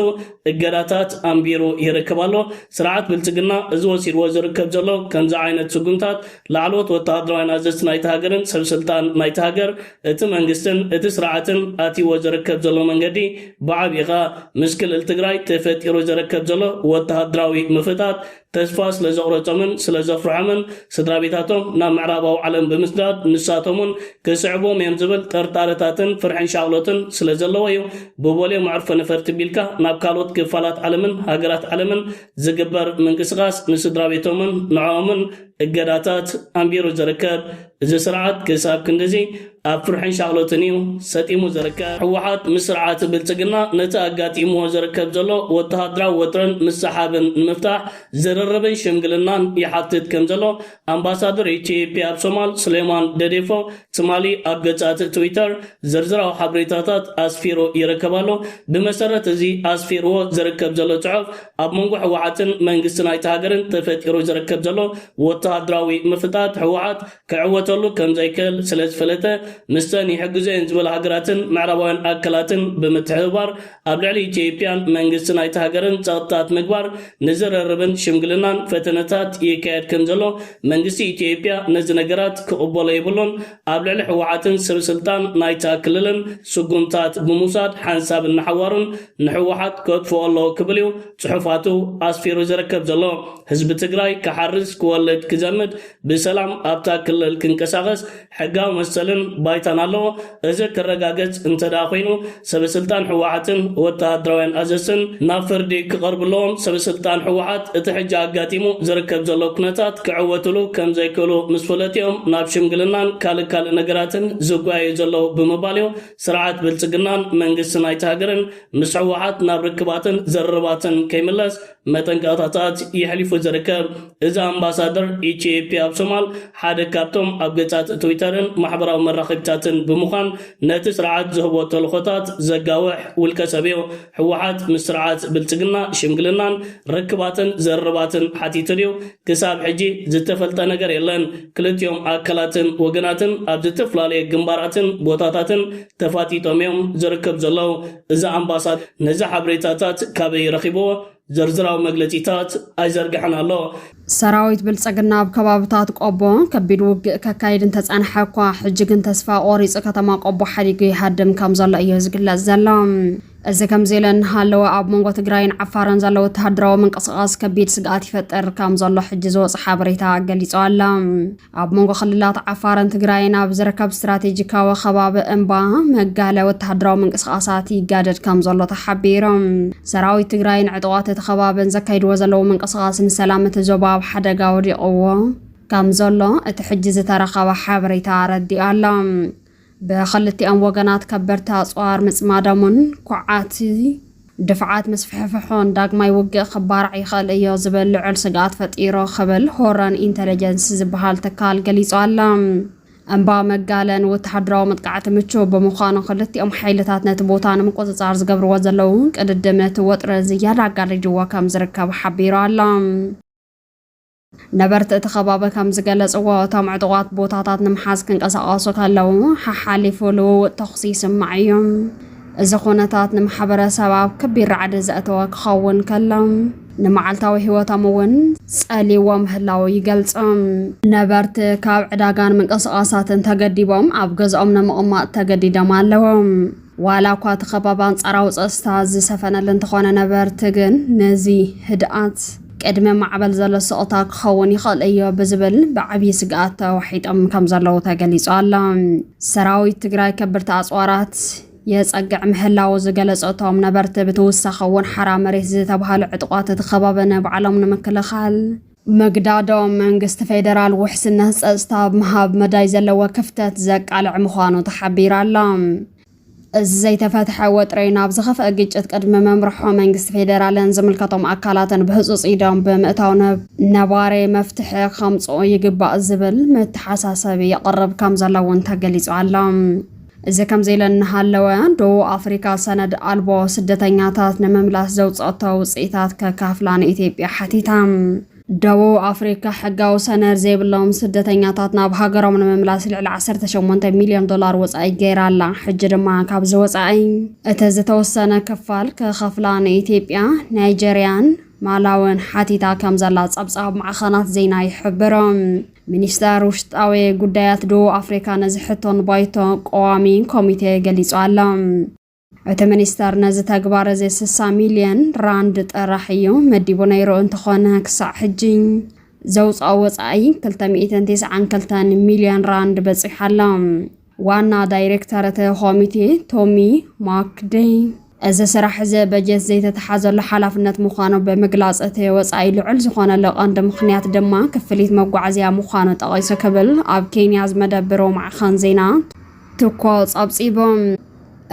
እገዳታት ኣንቢሩ ይርከብ ኣሎ ስርዓት ብልጽግና እዚ ወሲድዎ ዝርከብ ዘሎ ከምዚ ዓይነት ስጉምታት ላዕለዎት ወተሃደራውያን ኣዘዝቲ ናይቲ ሃገርን ሰበስልጣን ናይቲ ሃገር እቲ መንግስትን እቲ ስርዓትን ኣትይዎ ዝርከብ ዘሎ መንገዲ ብዓብይኻ ምስ ክልል ትግራይ ተፈጢሩ ዝርከብ ዘሎ ወተሃደራዊ ምፍታት ተስፋ ስለ ዘቑረፆምን ስለ ዘፍርሖምን ስድራ ቤታቶም ናብ ምዕራባዊ ዓለም ብምስዳድ ንሳቶምን ክስዕቦም እዮም ዝብል ጠርጣርታትን ፍርሕን ሻቅሎትን ስለ ዘለዎ እዩ ብቦሌ መዕርፎ ነፈርቲ ቢልካ ናብ ካልኦት ክፋላት ዓለምን ሃገራት ዓለምን ዝግበር ምንቅስቃስ ንስድራ ቤቶምን ንዕኦምን እገዳታት ኣንቢሩ ዝርከብ እዚ ስርዓት ክሳብ ክንደዚ ኣብ ፍርሕን ሻቅሎትን እዩ ሰጢሙ ዝርከብ ሕወሓት ምስ ስርዓት ብልጽግና ነቲ ኣጋጢምዎ ዝርከብ ዘሎ ወተሃደራዊ ወጥረን ምሰሓብን ንምፍታሕ ዝርርብን ሽምግልናን ይሓትት ከም ዘሎ ኣምባሳደር ኢትዮጵያ ኣብ ሶማል ስሌማን ደዴፎ ትማሊ ኣብ ገጻት ትዊተር ዝርዝራዊ ሓበሬታታት ኣስፊሩ ይርከብ ኣሎ ብመሰረት እዚ ኣስፊርዎ ዝርከብ ዘሎ ጽሑፍ ኣብ መንጎ ሕወሓትን መንግስቲ ናይቲ ሃገርን ተፈጢሩ ዝርከብ ዘሎ ወተሃደራዊ ምፍታት ሕወሓት ክዕወተሉ ከም ዘይክእል ስለ ዝፈለጠ مستن يحجزين زبل هجراتن معربان أكلاتن بمتحبار قبل إثيوبيا منجستنا يتهجرن تغطات مقبار نزر الربن شمغلنان فتنتات يكاد كنزلو منجستي إثيوبيا نزنجرات كأبولا يبلون قبل حواتن سلطان نايتا كللن سجونتات بموساد حنساب النحوارن نحوحات كود فو الله كبليو صحفاتو أسفيرو زركب زلو حزب تجراي كحرس كولد كزمد بسلام أبتا كلل كنكساغس حقاو مسلن بايتانالو إذا كرجاجت انتداخينو سبسلطان حواتن وتهدروين أزسن نافردي كقرب لهم سبسلطان حوات اتحجا قاتيمو زركب زلو كنتات كعوتلو كم زيكولو مسفولتيهم نابشمقلنان كال نقراتن زقواي زلو بمباليو سرعات بلتقنان منقسنا يتهاقرن مسعوحات نابركباتن زرباتن كيملس متنقاطات يحلفو زركب إذا أمباسادر إثيوبيا بسومال حادة كابتوم أبقاتات تويترن محبرا ومراقبتاتن بمخان ناتي سرعات زهبو تلخطات زقاوح والكسبيو حوحات مسرعات بلتقنا شمقلنان ركباتن زرباتن حتيتريو كساب حجي زتفلتا نقر يلان كلتيوم آكلاتن وقناتن أب زتفلالي قنباراتن بوتاتاتن تفاتيتوم يوم زركب زلو إذا أمباساد نزا حبريتاتات كابي رخيبو زرزراو مغلطيتات ايزرغحنا الله سراويت بلصقنا بكبابታት ቆቦ ከቢድ ውግእ ከካይድን ተጻንሐኳ ሕጅግን ተስፋ ኦሪጽ ከተማ ቆቦ ሓዲግ ይሃድም ከም ዘሎ እዩ ዝግለጽ ዘሎ እዚ ከም ዘለን ሃለወ ኣብ መንጎ ትግራይን ዓፋርን ዘሎ ወተሃደራዊ ምንቅስቃስ ከቢድ ስግኣት ይፈጠር ከም ዘሎ ሕጂ ዝወጽ ሓበሬታ ገሊጹ ኣላ ኣብ መንጎ ክልላት ዓፋርን ትግራይን ኣብ ዝርከብ ስትራቴጂካዊ ከባቢ እምባ መጋለ ወተሃደራዊ ምንቅስቃሳት ይጋደድ ከም ዘሎ ተሓቢሮም ሰራዊት ትግራይን ዕጥዋት ተኸባበን ዘካይድዎ ዘለው ምንቅስቃስ ንሰላም ተዘባ ኣብ ሓደጋ ወዲቕዎ ከም ዘሎ እቲ ሕጂ ዝተረኸበ ሓበሬታ ረዲኡ ኣላ بخلتي أم وجنات كبرت أصوار مصمادمون كعاتي دفعات مسفحفحون داق ما يوجه خبار عيخال إياه زبل لعل سقات فتيرو خبل هوران إنتليجنس زبهال تكال قليس علام أم با مقالن وتحدراو متقعت متشو بمخانو خلتي أم حيلتات نتبوتان مقوز عرض قبر وزلون قد الدمنة وطر زيادة قال جوا كم زركب حبيرو علام نبرت اتخبابه كم زقلص وتام عطوات بوتاتات نمحاز كنقسقاسو كالو ححالفولو تخصيص معيوم اذا خونتات نمحبره سباب كبير عدد زاتوا كخون كلام نمعلتاوي هيوتامون صالي ومهلاو يገልጽ نبرت كاب عداغان منقسقاساتن تگديبوم اب ገዝኦም نمقما تگديدم አለዎም والا ኳ ተኸባባን ጻራው ጸስታ ዝሰፈነልን ተኾነ ነበር ትግን ነዚ ህድአት ቅድመ ማዕበል ዘሎ ስቕታ ክኸውን ይኽእል እዩ ብዝብል ብዓብዪ ስግኣት ተዋሒጦም ከም ዘለዉ ተገሊጹ ኣሎ። ሰራዊት ትግራይ ከበድቲ ኣጽዋራት የጸግዕ ምህላው ዝገለጸቶም ነበርቲ ብተወሳኺ እውን ሓራ መሬት ዝተባሃሉ ዕጡቋት ተኸባበነ ባዕሎም ንምክልኻል መግዳዶም መንግስቲ ፌደራል ውሕስነት ጸጥታ ብምሃብ መዳይ ዘለዎ ክፍተት ዘቃልዕ ምዃኑ ተሓቢሩ ኣሎ። እዚ ዘይተፈትሐ ወጥሪ ናብ ዝኸፍአ ግጭት ቅድሚ መምርሖ መንግስቲ ፌደራልን ዝምልከቶም ኣካላትን ብህፁፅ ኢዶም ብምእታው ነባሪ መፍትሒ ከምፅኡ ይግባእ ዝብል መተሓሳሰቢ የቕርብ ከም ዘሎ እውን ተገሊጹ ኣሎ። እዚ ከምዘኢለ እናሃለወ ደቡብ ኣፍሪካ ሰነድ ኣልቦ ስደተኛታት ንምምላስ ዘውፅአቶ ውፅኢታት ከካፍላ ንኢትዮጵያ ሓቲታ። ደቡብ ኣፍሪካ ሕጋዊ ሰነድ ዘይብሎም ስደተኛታት ናብ ሃገሮም ንምምላስ ልዕሊ 18 ሚልዮን ዶላር ወፃኢ ገይራ ኣላ። ሕጂ ድማ ካብዚ ወፃኢ እቲ ዝተወሰነ ክፋል ከኸፍላ ንኢትዮጵያ፣ ናይጀርያን ማላውን ሓቲታ ከም ዘላ ጸብጻብ ማዕኸናት ዜና ይሕብሮም። ሚኒስተር ውሽጣዊ ጉዳያት ደቡብ ኣፍሪካ ነዚ ሕቶን ባይቶ ቀዋሚ ኮሚቴ ገሊጹ ኣሎ። እቲ ሚኒስተር ነዚ ተግባር እዚ 60 ሚልዮን ራንድ ጥራሕ እዩ መዲቡ ነይሩ እንተኾነ ክሳዕ ሕጂ ዘውፅኦ ወፃኢ 292 ሚልዮን ራንድ በፂሑ ኣሎ። ዋና ዳይሬክተር እቲ ኮሚቴ ቶሚ ማክዴይ እዚ ስራሕ እዚ በጀት ዘይተተሓዘሉ ሓላፍነት ምዃኑ ብምግላጽ እቲ ወፃኢ ልዑል ዝኾነሉ ቀንዲ ምኽንያት ድማ ክፍሊት መጓዓዝያ ምዃኑ ጠቒሱ ክብል ኣብ ኬንያ ዝመደብሮ ማዕኸን ዜና ትኳ ጸብጺቦም።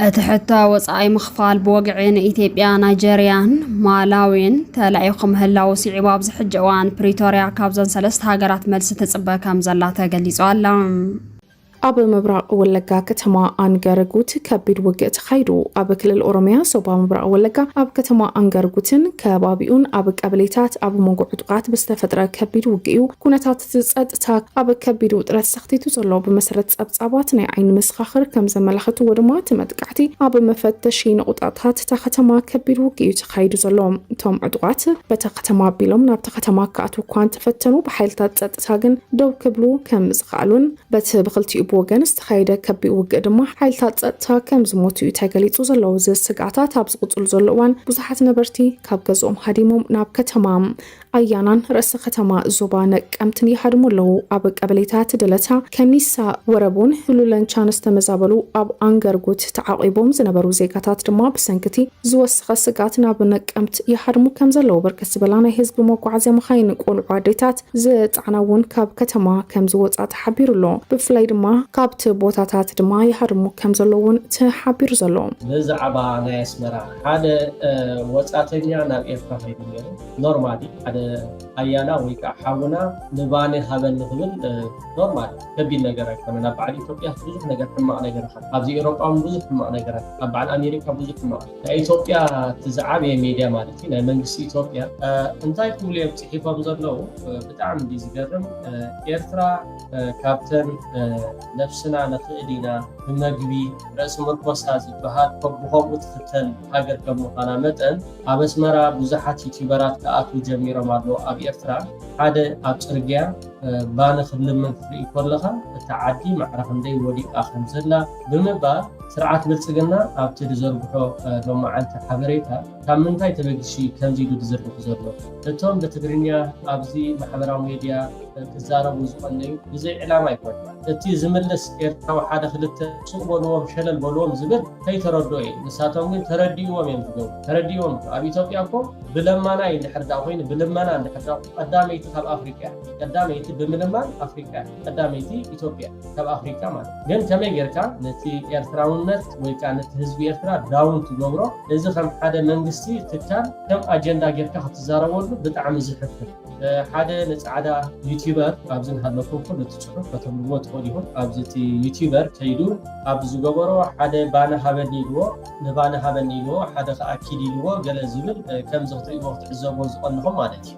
እቲ ሕቶ ወፃኢ ምኽፋል ብወግዒ ንኢትዮጵያ፣ ናይጀርያን ማላዊን ተላኢኹ ምህላው ስዒቡ ኣብዚ ሕጂ እዋን ፕሪቶርያ ካብዘን 3 ሃገራት መልሲ ትጽበ ከም ዘላ ተገሊጹ ኣሎ። ኣብ ምብራቕ ወለጋ ከተማ አንገረጉት ከቢድ ውግእ ተኻይዱ። ኣብ ክልል ኦሮሚያ ሶባ ምብራቕ ወለጋ ኣብ ከተማ አንገረጉትን ከባቢኡን ኣብ ቀበሌታት ኣብ ሞንጎ ዕጡቃት ብዝተፈጥረ ከቢድ ውግእ ኩነታት ጸጥታ ኣብ ከቢድ ውጥረት ሰኽቲቱ ዘሎ ብመሰረት ጸብጻባት ናይ ዓይኒ መስኻኽር ከም ዘመላኽቱ ወድማ ተመጥቃዕቲ ኣብ መፈተሺ ንቁጣታት እታ ከተማ ከቢድ ውግእ ተኻይዱ ዘሎ። እቶም ዕጡቃት በታ ከተማ ኣቢሎም ናብታ ከተማ ክኣትው እኳ ተፈተኑ ብሓይልታት ጸጥታ ግን ደው ክብሉ ከም ዝኽኣሉን በቲ ብክልቲኡ ወገን ዝተኻየደ ከቢድ ውግእ ድማ ሓይልታት ጸጥታ ከም ዝሞቱ እዩ ተገሊጹ ዘሎ። እዚ ስጋታት ኣብ ዝቕፅሉ ዘሎ እዋን ብዙሓት ነበርቲ ካብ ገዝኦም ሃዲሞም ናብ ከተማ ኣያናን ርእሰ ከተማ ዞባ ነቀምትን ይሃድሙ ኣለዉ። ኣብ ቀበሌታት ደለታ፣ ከኒሳ፣ ወረቡን ህሉለንቻን ዝተመዛበሉ ኣብ አንገርጉት ተዓቂቦም ዝነበሩ ዜጋታት ድማ ብሰንኪቲ ዝወሰኸ ስጋት ናብ ነቀምት ይሃድሙ ከም ዘለዉ ብርክት ዝበላ ናይ ህዝቢ መጓዓዝያ መኻይን ቆልዑ ኣዴታት ዝፃዕና እውን ካብ ከተማ ከም ዝወፃ ተሓቢሩ ኣሎ። ብፍላይ ድማ ካብቲ ቦታታት ድማ ይሃድሙ ከም ዘለውን ተሓቢሩ ዘሎ። ብዛዕባ ናይ ኣስመራ ሓደ ወፃተኛ ናብ ኤርትራ ኸይዱ ነይሩ ኖርማሊ ሓደ ኣያና ወይ ከዓ ሓውና ንባኔ ሃበኒ ክብል ኖርማሊ ከቢድ ነገር ኣይኮነ። ናብ በዓል ኢትዮጵያ ብዙሕ ነገር ሕማቕ ነገር ኣብዚ ኤውሮጳውን ብዙሕ ሕማቕ ነገራት ኣብ በዓል ኣሜሪካ ብዙሕ ሕማቕ ናይ ኢትዮጵያ ትዝዓበየ ሚድያ ማለት እዩ ናይ መንግስቲ ኢትዮጵያ እንታይ ክብሉ እዮም ፅሒፎም ዘለዉ ብጣዕሚ እንዲ ዝገርም ኤርትራ ካብተን ነፍስና ንኽእል ኢና ብመግቢ ርእሲ መርኮሳ ዝበሃል ብከምኡ ትኽተል ሃገር ከም ምዃና መጠን ኣብ ኣስመራ ብዙሓት ዩቲዩበራት ክኣትዉ ጀሚሮም ኣለዉ። ኣብ ኤርትራ ሓደ ኣብ ፅርግያ ባነ ክልምን ክትርኢ ከለኻ እታ ዓዲ ማዕረኽ ክንደይ ወዲቓ ከም ዘላ ብምባል ስርዓት ብልፅግና ኣብቲ ዝዘርግሖ ሎማዓንቲ ሓበሬታ ካብ ምንታይ ተበጊሱ ከምዚ ኢሉ ዝዝርግሑ ዘሎ እቶም ብትግርኛ ኣብዚ ማሕበራዊ ሚድያ ክዛረቡ ዝቐነዩ ብዘይ ዕላማ ኣይኮነ እቲ ዝምልስ ኤርትራዊ ሓደ ክልተ ሱቅ በልዎም ሸለል በልዎም ዝብል ከይተረድኦ እዩ። ንሳቶም ግን ተረዲእዎም እዮም ዝገብሩ ተረዲእዎም ኣብ ኢትዮጵያ እኮ ብለማና እዩ እንድሕርዳ ኮይኑ ብልመና እንድሕርዳ ቀዳመይቲ ካብ ኣፍሪካ ቀዳመይቲ ብምልማን ኣፍሪካ ቀዳመይቲ ኢትዮጵያ ካብ ኣፍሪካ ማለት ግን ከመይ ጌርካ ነቲ ኤርትራውነት ወይ ከዓ ነቲ ህዝቢ ኤርትራ ዳውን ትገብሮ እዚ ከም ሓደ መንግስቲ ትካል ከም ኣጀንዳ ጌርካ ክትዛረበሉ ብጣዕሚ ዝሕፍር ሓደ ንፃዕዳ ዩቲዩበር ኣብዚ ንሃለኩም ኩሉ ትፅሑፍ ከተምልዎ ትኽእሉ ይኹን ኣብዚ እቲ ዩቲዩበር ከይዱ ኣብ ዝገበሮ ሓደ ባነ ሃበኒ ኢልዎ ንባነ ሃበኒ ኢልዎ ሓደ ከዓ ኪድ ኢልዎ ገለ ዝብል ከምዚ ክትሪእዎ ክትዕዘቦ ዝቐንኹም ማለት እዩ።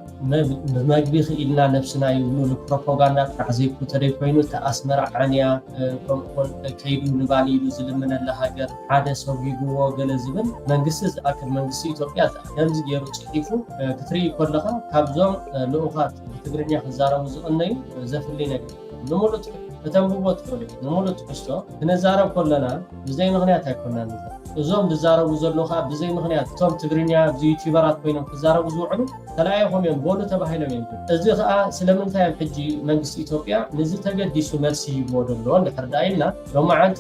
ብመግቢ ክኢልና ነብስና ይብሉ ንፕሮፓጋንዳ ጥራሕ ዘይኮተደይ ኮይኑ እቲ ኣስመራ ዓንያ ከምኡውን ከይዱ ንባኒ ኢሉ ዝልምነላ ሃገር ሓደ ሰጊግዎ ገለ ዝብል መንግስቲ ዝኣክል መንግስቲ ኢትዮጵያ ከምዚ ገይሩ ፅሒፉ ክትርኢ ከለኻ ካብዞም ልኡኻት ብትግርኛ ክዛረቡ ዝቕነዩ ዘፍልይ ነገር ንሙሉእ ከተንብቦ ትኽእሉ ንሙሉእ ትሕዝቶ ክንዛረብ ከለና ብዘይ ምኽንያት ኣይኮንና ንዘር እዞም ዝዛረቡ ዘለኹ ብዘይ ምኽንያት ቶም ትግርኛ ዩቲዩበራት ኮይኖም ክዛረቡ ዝውዕሉ ተለያይኾም እዮም ቦሉ ተባሂሎም እዮም እዚ ከዓ ስለምንታይ ኣብ ሕጂ መንግስቲ ኢትዮጵያ ነዚ ተገዲሱ መልሲ ይህብዎ ደሎ እንድሕር ዳ ኢልና ሎማዓንቲ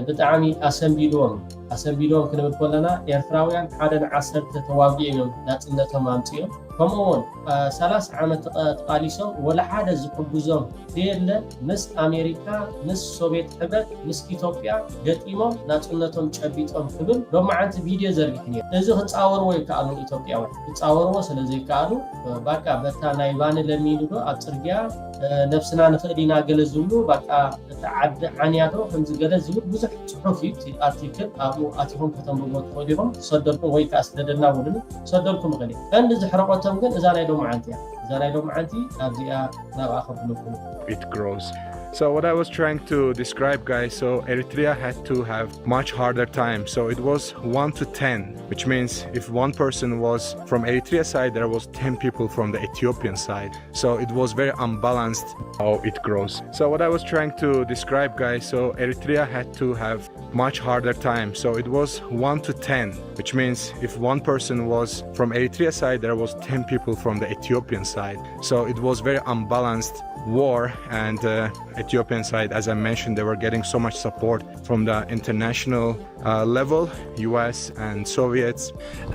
ብጣዕሚ ኣሰንቢድዎም ክንብል ከለና ኤርትራውያን ሓደ ንዓሰርተ ተዋጊኦም ናጽነቶም ኣምፅኦም ከምኡውን 30 ዓመት ተቃሊሶም ወላ ሓደ ዝሕግዞም ዘየለ ምስ ኣሜሪካ ምስ ሶቪየት ሕብረት ምስ ኢትዮጵያ ገጢሞም ናጽነቶም ጨቢጦም ክብል ሎማዓንቲ ቪድዮ ዘርጊሕን እዮም እዚ ክጻወርዎ ይከኣሉ ኢትዮጵያውያን ክጻወርዎ ስለዘይከኣሉ ባቃ በታ ናይ ባነ ለሚኑዶ ኣብ ጽርግያ ነፍስና ንኽእሊና ገለ ዝብሉ ባቃ ዓዲ ዓንያዶ ከምዚ ገለ ዝብል ብዙሕ ጽሑፍ ኣርቲክል ኣብኡ ኣቲኹም ከተንብብዎ ትኽእሉ ኢኹም ሰደልኩም ወይ ከዓ ስለደና ውድን ሰደልኩም ይኽእል ቀንዲ ዝሕረቆቶም ግን እዛ ናይ ሎማዓንቲ እያ እዛ ናይ ሎማዓንቲ ኣብዚኣ ናብኣ ከብልኩም it grows. So what I was trying to describe, guys, so Eritrea had to have much harder time. So it was 1 to 10, which means if one person was from Eritrea side, there was 10 people from the Ethiopian side. So it was very unbalanced how it grows. So what I was trying to describe, guys, so Eritrea had to have much harder time. So it was 1 to 10, which means if one person was from Eritrea side, there was 10 people from the Ethiopian side. So it was very unbalanced war, and Ethiopian side, as I mentioned, they were getting so much support from the international level, US and Soviets,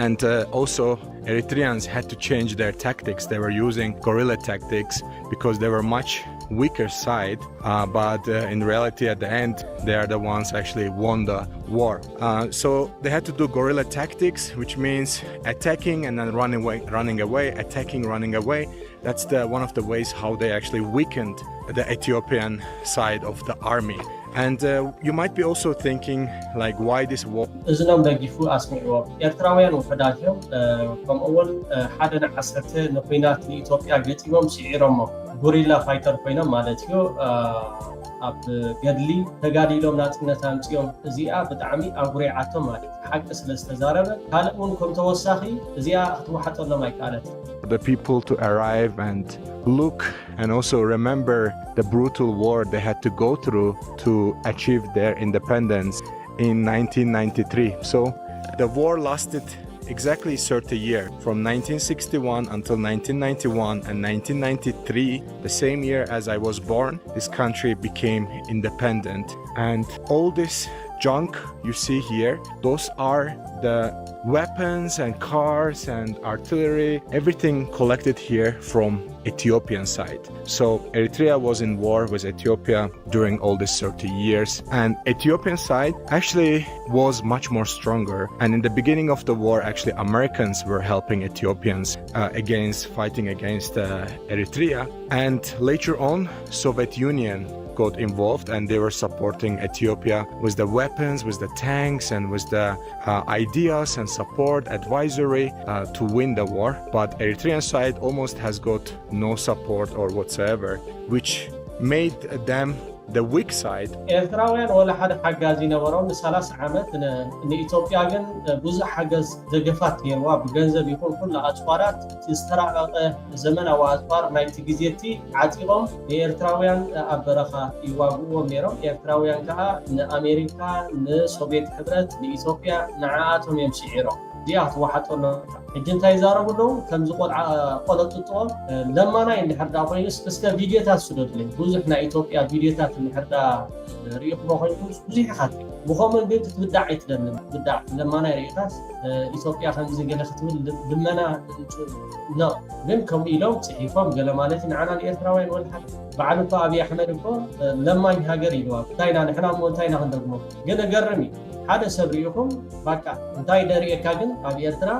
and also Eritreans had to change their tactics. They were using guerrilla tactics because they were much weaker side, but in reality at the end they are the ones actually won the war. So they had to do guerrilla tactics, which means attacking and then running away, attacking, running away. That's one of the ways how they actually weakened the Ethiopian side of the army. And you might be also thinking, like, why this war? እዝኖም ደጊፉ ኣስሚዕዎም ኤርትራውያን ውሕዳትዮም ከምኡውን ሓደ ንዓሰርተ ንኩናት ንኢትዮጵያ ገጢሞም ስዒሮሞ ጉሪላ ፋይተር ኮይኖም ማለት እዩ ኣብ ገድሊ ተጋዲሎም ናጽነት ኣምፅኦም እዚኣ ብጣዕሚ ኣጉሪዓቶም ማለት ሓቂ ስለዝተዛረበ ካልእ እውን ከም ተወሳኺ እዚኣ ክትወሓጠሎም ኣይከኣለት the people to arrive and look and also remember the brutal war they had to go through to achieve their independence in 1993. So the war lasted exactly 30 years, from 1961 until 1991, and 1993, the same year as I was born, this country became independent. And all this junk you see here, those are the weapons and cars and artillery, everything collected here from Ethiopian side. So Eritrea was in war with Ethiopia during all these 30 years, and Ethiopian side actually was much more stronger. And in the beginning of the war, actually Americans were helping Ethiopians fighting against Eritrea, and later on Soviet Union got involved and they were supporting Ethiopia with the weapons, with the tanks, and with the ideas and support, advisory to win the war. But Eritrean side almost has got no support or whatsoever, which made them the weak side. ኤርትራውያን ወላ ሓደ ሓጋዝ ይነበሮም ን30 ዓመት ንኢትዮጵያ ግን ብዙሕ ሓገዝ ደገፋት ነይርዋ ብገንዘብ ይኹን ኩሉ ኣጽዋራት ዝተራቐቐ ዘመናዊ ኣጽዋር ናይቲ ግዜቲ ዓጢቖም ንኤርትራውያን ኣብ በረኻ ይዋግእዎም ነይሮም ኤርትራውያን ከዓ ንኣሜሪካ ንሶቪየት ሕብረት ንኢትዮጵያ ንዓኣቶም እዮም ስዒሮም እዚኣ ክትወሓጠሎ ሕጂ እንታይ ይዛረቡለው ከምዚ ቆለጥጥዎም ለማናይ እንድሕር ዳ ኮይኑስ እስከ ቪድዮታት ስደድለይ ብዙሕ ናይ ኢትዮጵያ ቪድዮታት እንድሕር ዳ ሪኢኹሞ ኮይንኩም ብዙሕ ኢኻ ብኸመይ ግን ክትብዳዕ ኣይትደልን ብዳዕ ለማናይ ሪኢኻስ ኢትዮጵያ ከምዚ ገለ ክትብል ልመና ኖ ግን ከምኡ ኢሎም ፅሒፎም ገለ ማለት ንዓና ንኤርትራውያን ወላ ሓደ በዓል እኳ ኣብይ ኣሕመድ እኮ ለማኝ ሃገር ኢልዋ እንታይና ንሕና ሞ እንታይና ክንደግሞ ግን እገርም እዩ ሓደ ሰብ ሪኢኹም ባቃ እንታይ ደሪኤካ ግን ኣብ ኤርትራ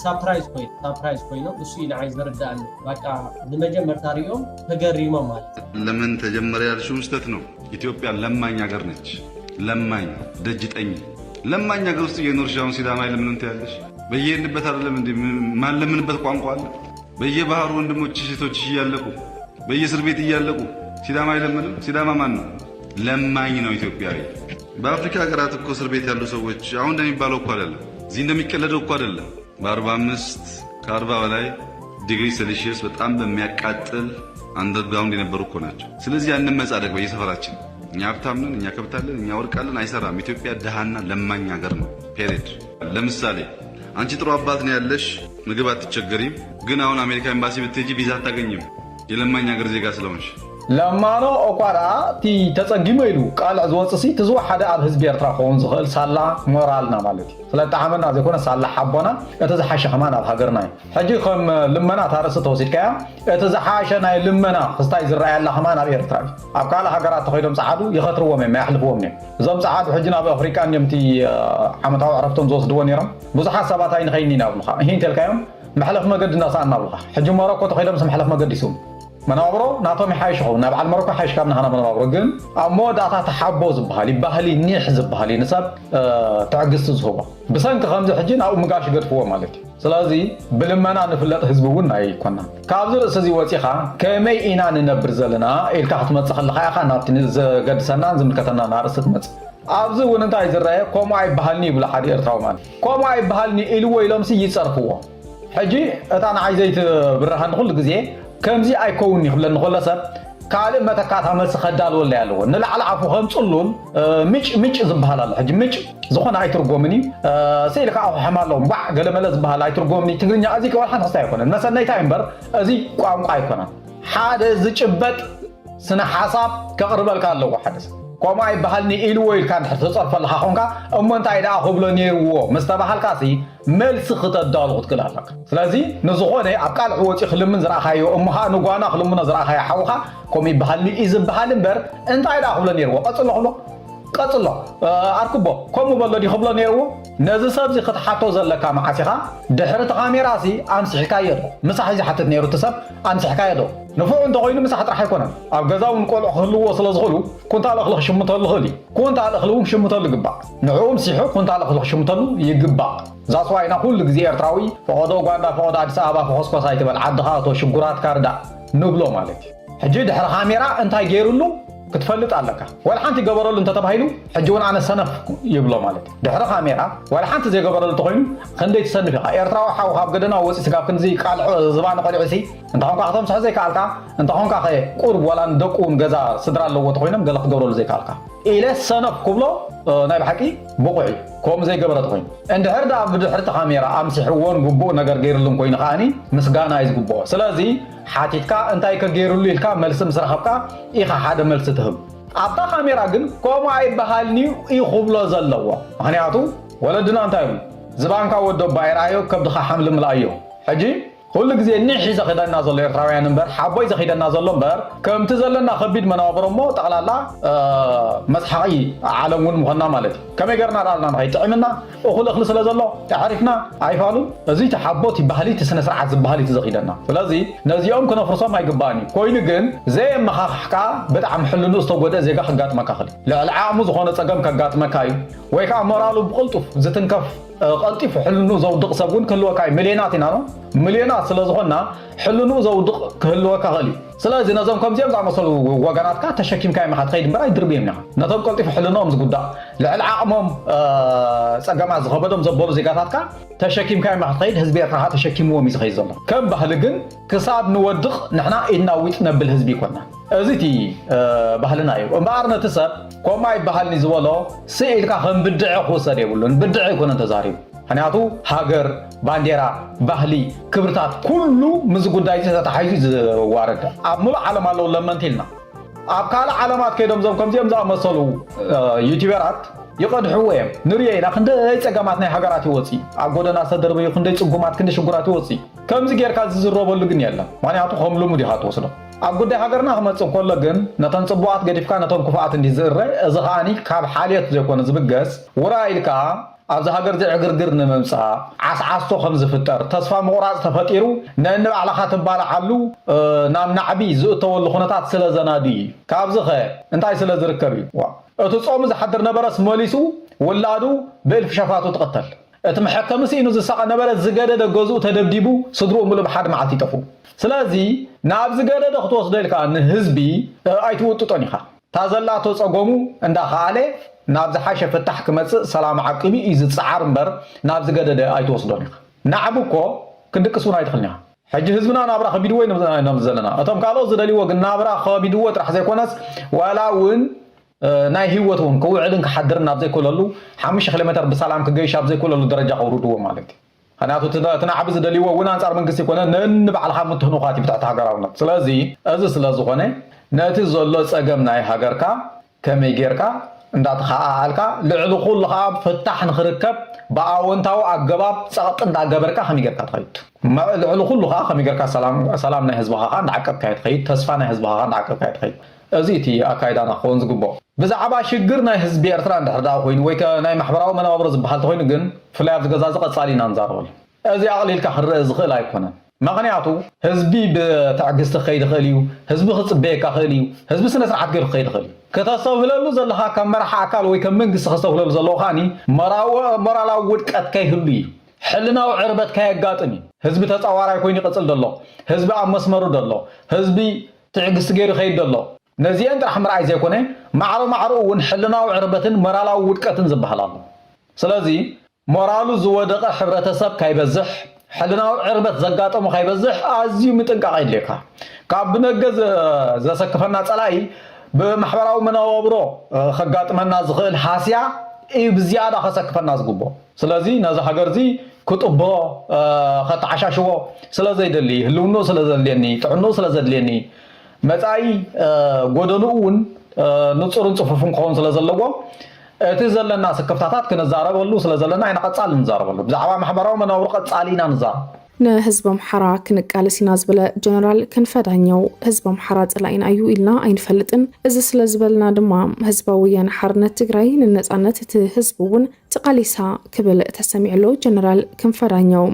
ሳፕራይዝ ኮይኖም እሱ ንዓይ ዝርዳእኒ ባቃ ንመጀመርታ ሪኦም ተገሪሞም ማለት ለምን ተጀመረ ያልሽው ስህተት ነው። ኢትዮጵያ ለማኝ ሀገር ነች። ለማኝ ደጅጠኝ ለማኝ ሀገር ውስጥ የኖርሻውን ሲዳማ ለምን ትያለሽ? በየሄድንበት አይደለም እንዴ ማን ለምንበት ቋንቋ አለ? በየባህሩ ወንድሞች ሴቶች እያለቁ በየእስር ቤት እያለቁ ሲዳማ አይለምንም? ሲዳማ ማን ነው? ለማኝ ነው ኢትዮጵያዊ። በአፍሪካ ሀገራት እኮ እስር ቤት ያሉ ሰዎች አሁን እንደሚባለው እኮ አይደለም፣ እዚህ እንደሚቀለደው እኮ አይደለም። በ45 ከ40 በላይ ዲግሪ ሴልሺየስ በጣም በሚያቃጥል አንደርግራውንድ የነበሩ እኮ ናቸው። ስለዚህ ያንን መጻደቅ በየሰፈራችን እኛ ሀብታም ነን፣ እኛ ከብታለን፣ እኛ ወርቃለን አይሰራም። ኢትዮጵያ ደሃና ለማኝ ሀገር ነው። ፔሬድ። ለምሳሌ አንቺ ጥሩ አባት ነው ያለሽ፣ ምግብ አትቸገሪም። ግን አሁን አሜሪካ ኤምባሲ ብትሄጂ ቪዛ አታገኝም የለማኝ ሀገር ዜጋ ስለሆንሽ። ለማኖ እኳዳ ቲ ተጸጊሙ ኢሉ ቃልዕ ዝወፅሲ ትዝዋ ሓደ ኣብ ህዝቢ ኤርትራ ክኸውን ዝኽእል ሳላ ሞራልና ማለት እዩ ስለጣዕመና ዘይኮነ ሳላ ሓቦና እቲ ዝሓሸ ኸማን ኣብ ሃገርና እዩ ሕጂ ከም ልመና ታርእሲ ተወሲድካያ እቲ ዝሓሸ ናይ ልመና ክስታይ ዝረኣየላ ኸማን ኣብ ኤርትራ እዩ ኣብ ካልእ ሃገራት ተኸይዶም ፀዓዱ ይኸትርዎም እዮም ኣያሕልፍዎም እዮም እዞም ፀዓዱ ሕጂ ናብ ኣፍሪቃ እዮም እቲ ዓመታዊ ዕረፍቶም ዝወስድዎ ነይሮም ብዙሓት ሰባት ኣይንኸይኒ ኢና ብልኻ እሂ እንተልካዮም መሕለፍ መገዲ እናሰኣና ብልኻ ሕጂ ሞሮኮ ተኸይዶም መሕለፍ መገዲ ይስዎም منابرو ناتومي حايشخو نابع المروكو حايش كابنا هنا منابرو جن أمود عطا تحبو زبهالي بهالي نيح زبهالي نسب تعقص زهوبا بس أنت خمسة حجين أو مقاش قد فوا مالتي سلازي بلمنا نفلت حزبون أي كنا كابزر سزي واتيخا كمي إنا نبرزلنا الكحت متسخل خايخا نابتني قد سنان زمن كتنا نارست متس أبزر وننتاي زرايا كوما أي بهالني بلا حد يرتاومان كوما أي بهالني إلو إلامسي يتصرفوا حجي أتانا عايزيت برهان كل جزء كمزي أيكوني خلنا نخلصه كالي متى كاتها مس خدال ولا يالو نلعب عفو هم صلون مش زبهلا الحج مش زخون أيترقومني سيلك أو حمالهم بع قال ما لازم بهلا أيترقومني تقولني أزيك ولا حد هستيقونه مثلا نيتايمبر أزي قام أيقونه حاد زجبت سنة حساب كقرب الكالو حدث كوما يبهلني إلويل كان تصرف لها خونكا أما أنت إذا أخبرني هو مستباح الكاسي ملس خط الدالغ كلها لك سلازي نزخونه أبقال عوتي خلم من زراعة أمها نقوانا خلم من زراعة حوها كوما يبهلني إذا بهلنبر أنت إذا أخبرني هو قتل له أركبه كم بلدي خبرني هو نزل سبزي خط حتى زلك مع عسيرة دحرة غامراسي أمس حكاية مسح زي حتى نيرو تسب أمس حكاية نفوق عند غيره مسح راح يكون أبجزاو نقول خلو وصل صغلو كنت على خلق شمطة الغلي كنت على خلوهم شمطة الجبع نعوم سيحو كنت على خلق شمطة يجبع زاسوا هنا كل جزيرة تراوي فقدوا قاعدة فقد عدس أبا فحسب سايت بالعدها وشجرات كاردا نبلو مالك حجي دحرة غامرة أنت هيجيرلو كتفلت علىك ولا حنت جبرل أنت تبهيلو حجون عن السنف يبلو مالك دحرة خامرة ولا حنت زي جبرل تقولين خندي تسنفها إيرترا وحاو خاب قدنا وسكاب كنزي قال زبان قال عسي أنت هون كأختم سحزي كالكا أنت هون كأخي قرب ولا ندقون جزا صدر الله وتقولين قالك جبرل زي كالكا إلى السنف قبله نايب حكي بقعي كوم زي جبرل تقولين عند هردا بدحرة خامرة أمسحون جبو نجار غير لهم كوين خاني مسجانا عايز جبو سلازي حاتيتك أنت أيك غير اللي الكا ملس مسرحبك إيخا حدا ملس تهم أبدا خامرة جن كوم أي بحالني يخبلا زلوا هنياتو ولدنا أنت زبان كاودو بايرايو كبدخا حمل ملايو حجي كل جزء نحي زخيدا نازل يرتاوي نمبر حبوي زخيدا نازل نمبر كم تزلنا خبيد منابر مو تعالى لا مسحقي عالمون مهنا مالتي كم يقرنا رالنا هاي تعملنا أخل أخلص لازلو تعرفنا عيفالو زي تحبوتي بحالي تسنة سرعة بحالي تزخيدنا فلازي نزيهم كنا فرصة ما يقباني كوين جن زي ما حكا بدعم حلو استوجد زي حقات مكاخلي لا العام زخونة سجم كجات مكاي ويكا مرالو بقلطف زتنكف قلطف حلو زودق سبون كل وكاي مليونات نانو مليونات سلازخنا حلو زودق كل وكاخلي سلازي نظام كم زيام زعما صلوا وجنات كات تشكيم كاي ما حد خيد براي دربيمنا نظام قلطف حلو نوم زقدا العامم سجمع زخبدهم زبولو زيقاتات كا تشكيم كاي ما حد خيد هزبي راح تشكيم وميز خيزنا كم بهلجن كساب نودق نحنا إننا ويتنا بالهزبي كنا أزيتي بهلنا أيوة بارنا تسب كوماي بهلني زوالو سئل كهم بدع خوسر يقولون بدع يكون تزاريب هنياتو هاجر بانديرا بهلي كبرتات كله مزقود دايزي تحيز وارد أمول علم الله لما انتلنا أبكال علامات كيدهم زم كم زيم زم مصلو يوتيوبرات يقعد حوام نريه إذا خندي تجمعاتنا حجرات وصي أقولنا صدر بيو خندي تجمعات كندي شجرات وصي كم زيجر كاز زرّو بلغني الله ما نياتو خملو مدي هات وصله أقول ده حجرنا هم تصقول لجن نتن صبوات قديف كان نتن كفاءة النزرة زخاني كاب حاليات زيكون زبجس ورائل كا أبز حجر زي عقر نمسا عصو خمس فتر تصفى مغراز تفتيرو ننبع على خاتم بالا حلو نام نعبي زوتو والخناتات سلا زنادي كابز خير انتاي سلا زركبي اتصوم زي حدر نبرس موليسو ولادو بألف شفاتو تقتل اتمحكم سي انو زساق نبرس زقادة دا قوزو تدبديبو صدرو ملو بحاد معاتي تفو سلازي ناب زقادة دا خطوص ديلكا ان هزبي ايتو تطنيخا تازلاتو صقومو اندا خالي نابز حاشة فتح كمتس سلام عقبي إذا تصعر مبر نابز قدد أيتو صدونيخ نعبوكو كدك سونا يدخلناها حجي حزبنا نابرا خبيدو وين نمزلنا أتم قالوا زدلي وقن نابرا خبيدو وترح زي كونس ولا ون ናይ ህይወቱን ከውዕልን ከሐድርን ኣብ ዘይኮለሉ 5 ኪሎ ሜትር በሰላም ከገይሽ ኣብ ዘይኮለሉ ደረጃ ከውርድዎ ማለት እዩ خناتو تنعب زدليو ونا انصار من قسي كونه نبعل خا متهنوخات بتاعت هاغراونت سلازي از سلازخونه ناتي زلو صقم ناي هاغركا كمي غيركا اندات خالكا لعلو كل خا فتح نخركب باونتاو اغباب صقط اندا غبركا خمي غيركا تخيت ما لعلو كل خا خمي غيركا سلام ناي حزبها خا نعقب كايت خيت تسفا ناي حزبها خا نعقب كايت خيت ازيتي اكايدانا خونز غبو بزعبا شجر ناي حزب ارترا اندحدا خوين ويكا ناي محبراو منابر زبحال تخوين غن فلاف غزاز قصالينا نزارول ازي عقلي لك حر زخل ايكونن مغنياتو حزبي بتعجست خيد خليو حزبي خصبيكا خليو حزبي سنه سرعت غير خيد خليو كتصوفللو زلها كم مرح اكل وي كم منقص خصوفللو زلو خاني مرالا ودقت كيهلي حلنا وعربت كيغاطني حزبي تصاوراي كوين يقصل دلو حزبي ام مسمرو دلو حزبي تعجست غير خيد دلو نزي انت رح مرعي زي كونه معرو ون حلنا وعربتن مرالا ودقتن زبحلالو سلازي مورالو زودقه حبرتسب كايبزح حلنا عربت زقاطمو كايبزح ازيو مطنقق يليكا كاب نغز زسكفنا صلاي بمحبراو مناوبرو خغاطمنا زخل حاسيا اي بزياده خسكفنا زغبو سلازي نازا حغرزي كطبو خطعشاشو سلازي دلي هلونو سلازليني طعنو سلازليني مصاي غودنوون نصرن صففن كون سلازلغو تزلنا سكفتات كنزاربلو سلازلنا اين قصال نزاربلو بزعوا محبراو مناور قصالينا نزار نحزبهم حرا كنقالسينا زبله جنرال كنفدانيو حزبهم حرا طلاين ايو إلنا اينفلطن از سلازبلنا دما حزباويان حرነት ትግራይ ንነጻነት ህዝቡን ተቃሊሳ ክብል ተሰሚዕሎ جنرال كنفدانيو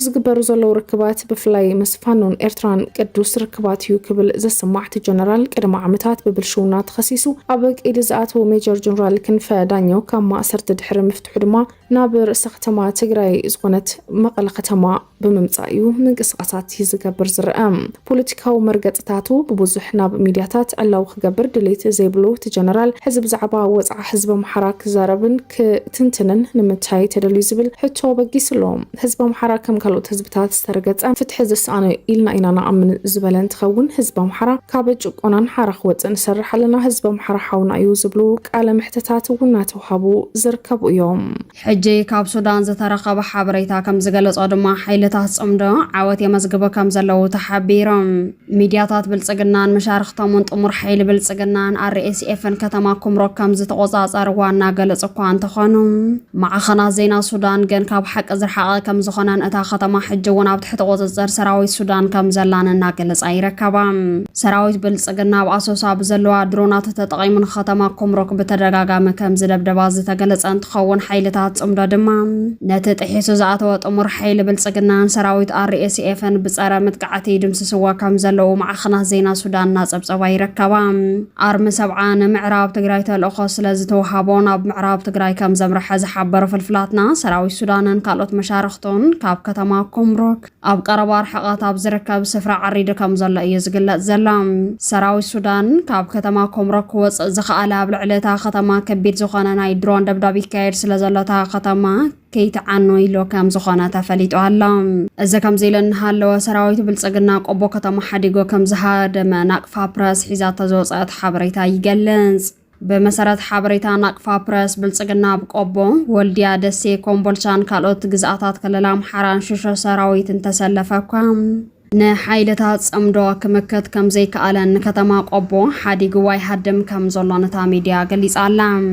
ዝግበሩ ዘለው ርክባት በፍላይ መስፋኖን ኤርትራን ቅዱስ ርክባት ዩ ክብል ዘሰማዕት ጀነራል ቀደም ዓመታት በብልሹና ተኸሲሱ አበቅ ኢድዛአቶ ሜጀር ጀነራል ክንፈዳኛው ካማ አሰርተ ድሕረ መፍትሑ ድማ ናብ ርእሰ ከተማ ትግራይ ዝኮነት መቀለ ከተማ በመምጻዩ ምንቅስቃሳት ይዝገብር ዝረአም ፖለቲካው መርገጽታቱ በብዙሕ ናብ ሚዲያታት አላው ክገብር ድሌት ዘይብሉ ጀነራል ህዝብ ዛዕባ ወጻ ህዝብ መሐራክ ዛረብን ክትንትንን ንምታይ ተደልዩ ዝብል ሕቶ በጊስሎም ህዝብ መሐራክ ካልኦት ህዝብታት ዝተረገጸ ፍትሕ ዘሳነ ኢልና ኢና ንኣምን ዝበለን ትኸውን ህዝብ ኣምሓራ ካብ ጭቆናን ሓራኽ ወፅን ሰርሕ ኣለና ህዝብ ኣምሓራ ሓውና እዩ ዝብሉ ቃለ ምሕተታት እውን እናተውሃቡ ዝርከቡ እዮም ሕጂ ካብ ሱዳን ዝተረኸበ ሓበሬታ ከም ዝገለጾ ድማ ሓይልታት ጽምዶ ዓወት የመዝግቦ ከም ዘለው ተሓቢሮም ሚድያታት ብልጽግናን መሻርክቶምን ጥሙር ሓይሊ ብልጽግናን RSFን ከተማ ኩምሮክ ከም ዝተቆጻጸር ዋና ገለጽ እኳ እንተኾኑ ማዕኸናት ዜና ሱዳን ግን ካብ ሓቂ ዝረሓቐ ከም ዝኾነን እታ ከተማ ሕጅውን ኣብ ትሕቲ ቁፅጽር ሰራዊት ሱዳን ከም ዘላን እናገለጻ ይርከባ ሰራዊት ብልጽግና ብኣሶሳ ብዘለዋ ድሮናት ተጠቒሙን ከተማ ኩምሮክ ብተደጋጋሚ ከም ዝደብደባ ዝተገለጸ እንትኸውን ሓይልታት ጽምዶ ድማ ነቲ ጥሒሱ ዝኣተወ ጥሙር ሓይሊ ብልጽግናን ሰራዊት RSFን ብጸረ ምጥቃዕቲ ድምስስዋ ከም ዘለው ማዕኸናት ዜና ሱዳን እናጸብጸባ ይርከባ ኣርሚ ሰብዓ ንምዕራብ ትግራይ ተልእኾ ስለ ዝተወሃቦን ኣብ ምዕራብ ትግራይ ከም ዘምርሐ ዝሓበሩ ፍልፍላትና ሰራዊት ሱዳንን ካልኦት መሻርክቶን ካብ ከተማ ኩምሮክ ኣብ ቀረባ ርሕቀት ኣብ ዝርከብ ስፍራ ዓሪዱ ከም ዘሎ እዩ ዝግለጽ ዘሎ ሰራዊት ሱዳን ካብ ከተማ ኩምሮክ ወፅእ ዝኸኣለ ኣብ ልዕሊ እታ ከተማ ከቢድ ዝኾነ ናይ ድሮን ደብዳብ ይካየድ ስለ ዘሎ እታ ከተማ ከይተዓኖ ኢሎ ከም ዝኾነ ተፈሊጡ ኣሎ እዚ ከም ዘኢለ እናሃለወ ሰራዊት ብልጽግና ቆቦ ከተማ ሓዲጎ ከም ዝሃደመ ናቅፋ ፕረስ ሒዛቶ ዘውፅአት ሓበሬታ ይገልጽ بمسارات حبريتا نقفا برس بلصقنا بقبو ولديا دسي كومبولشان كالوت جزءات كلام حران ششو سراويت تسلفكم نحايلتات صمدو كمكت كم زي كالن كتما قبو حدي قواي حدم كم زلانتا ميديا قليس علام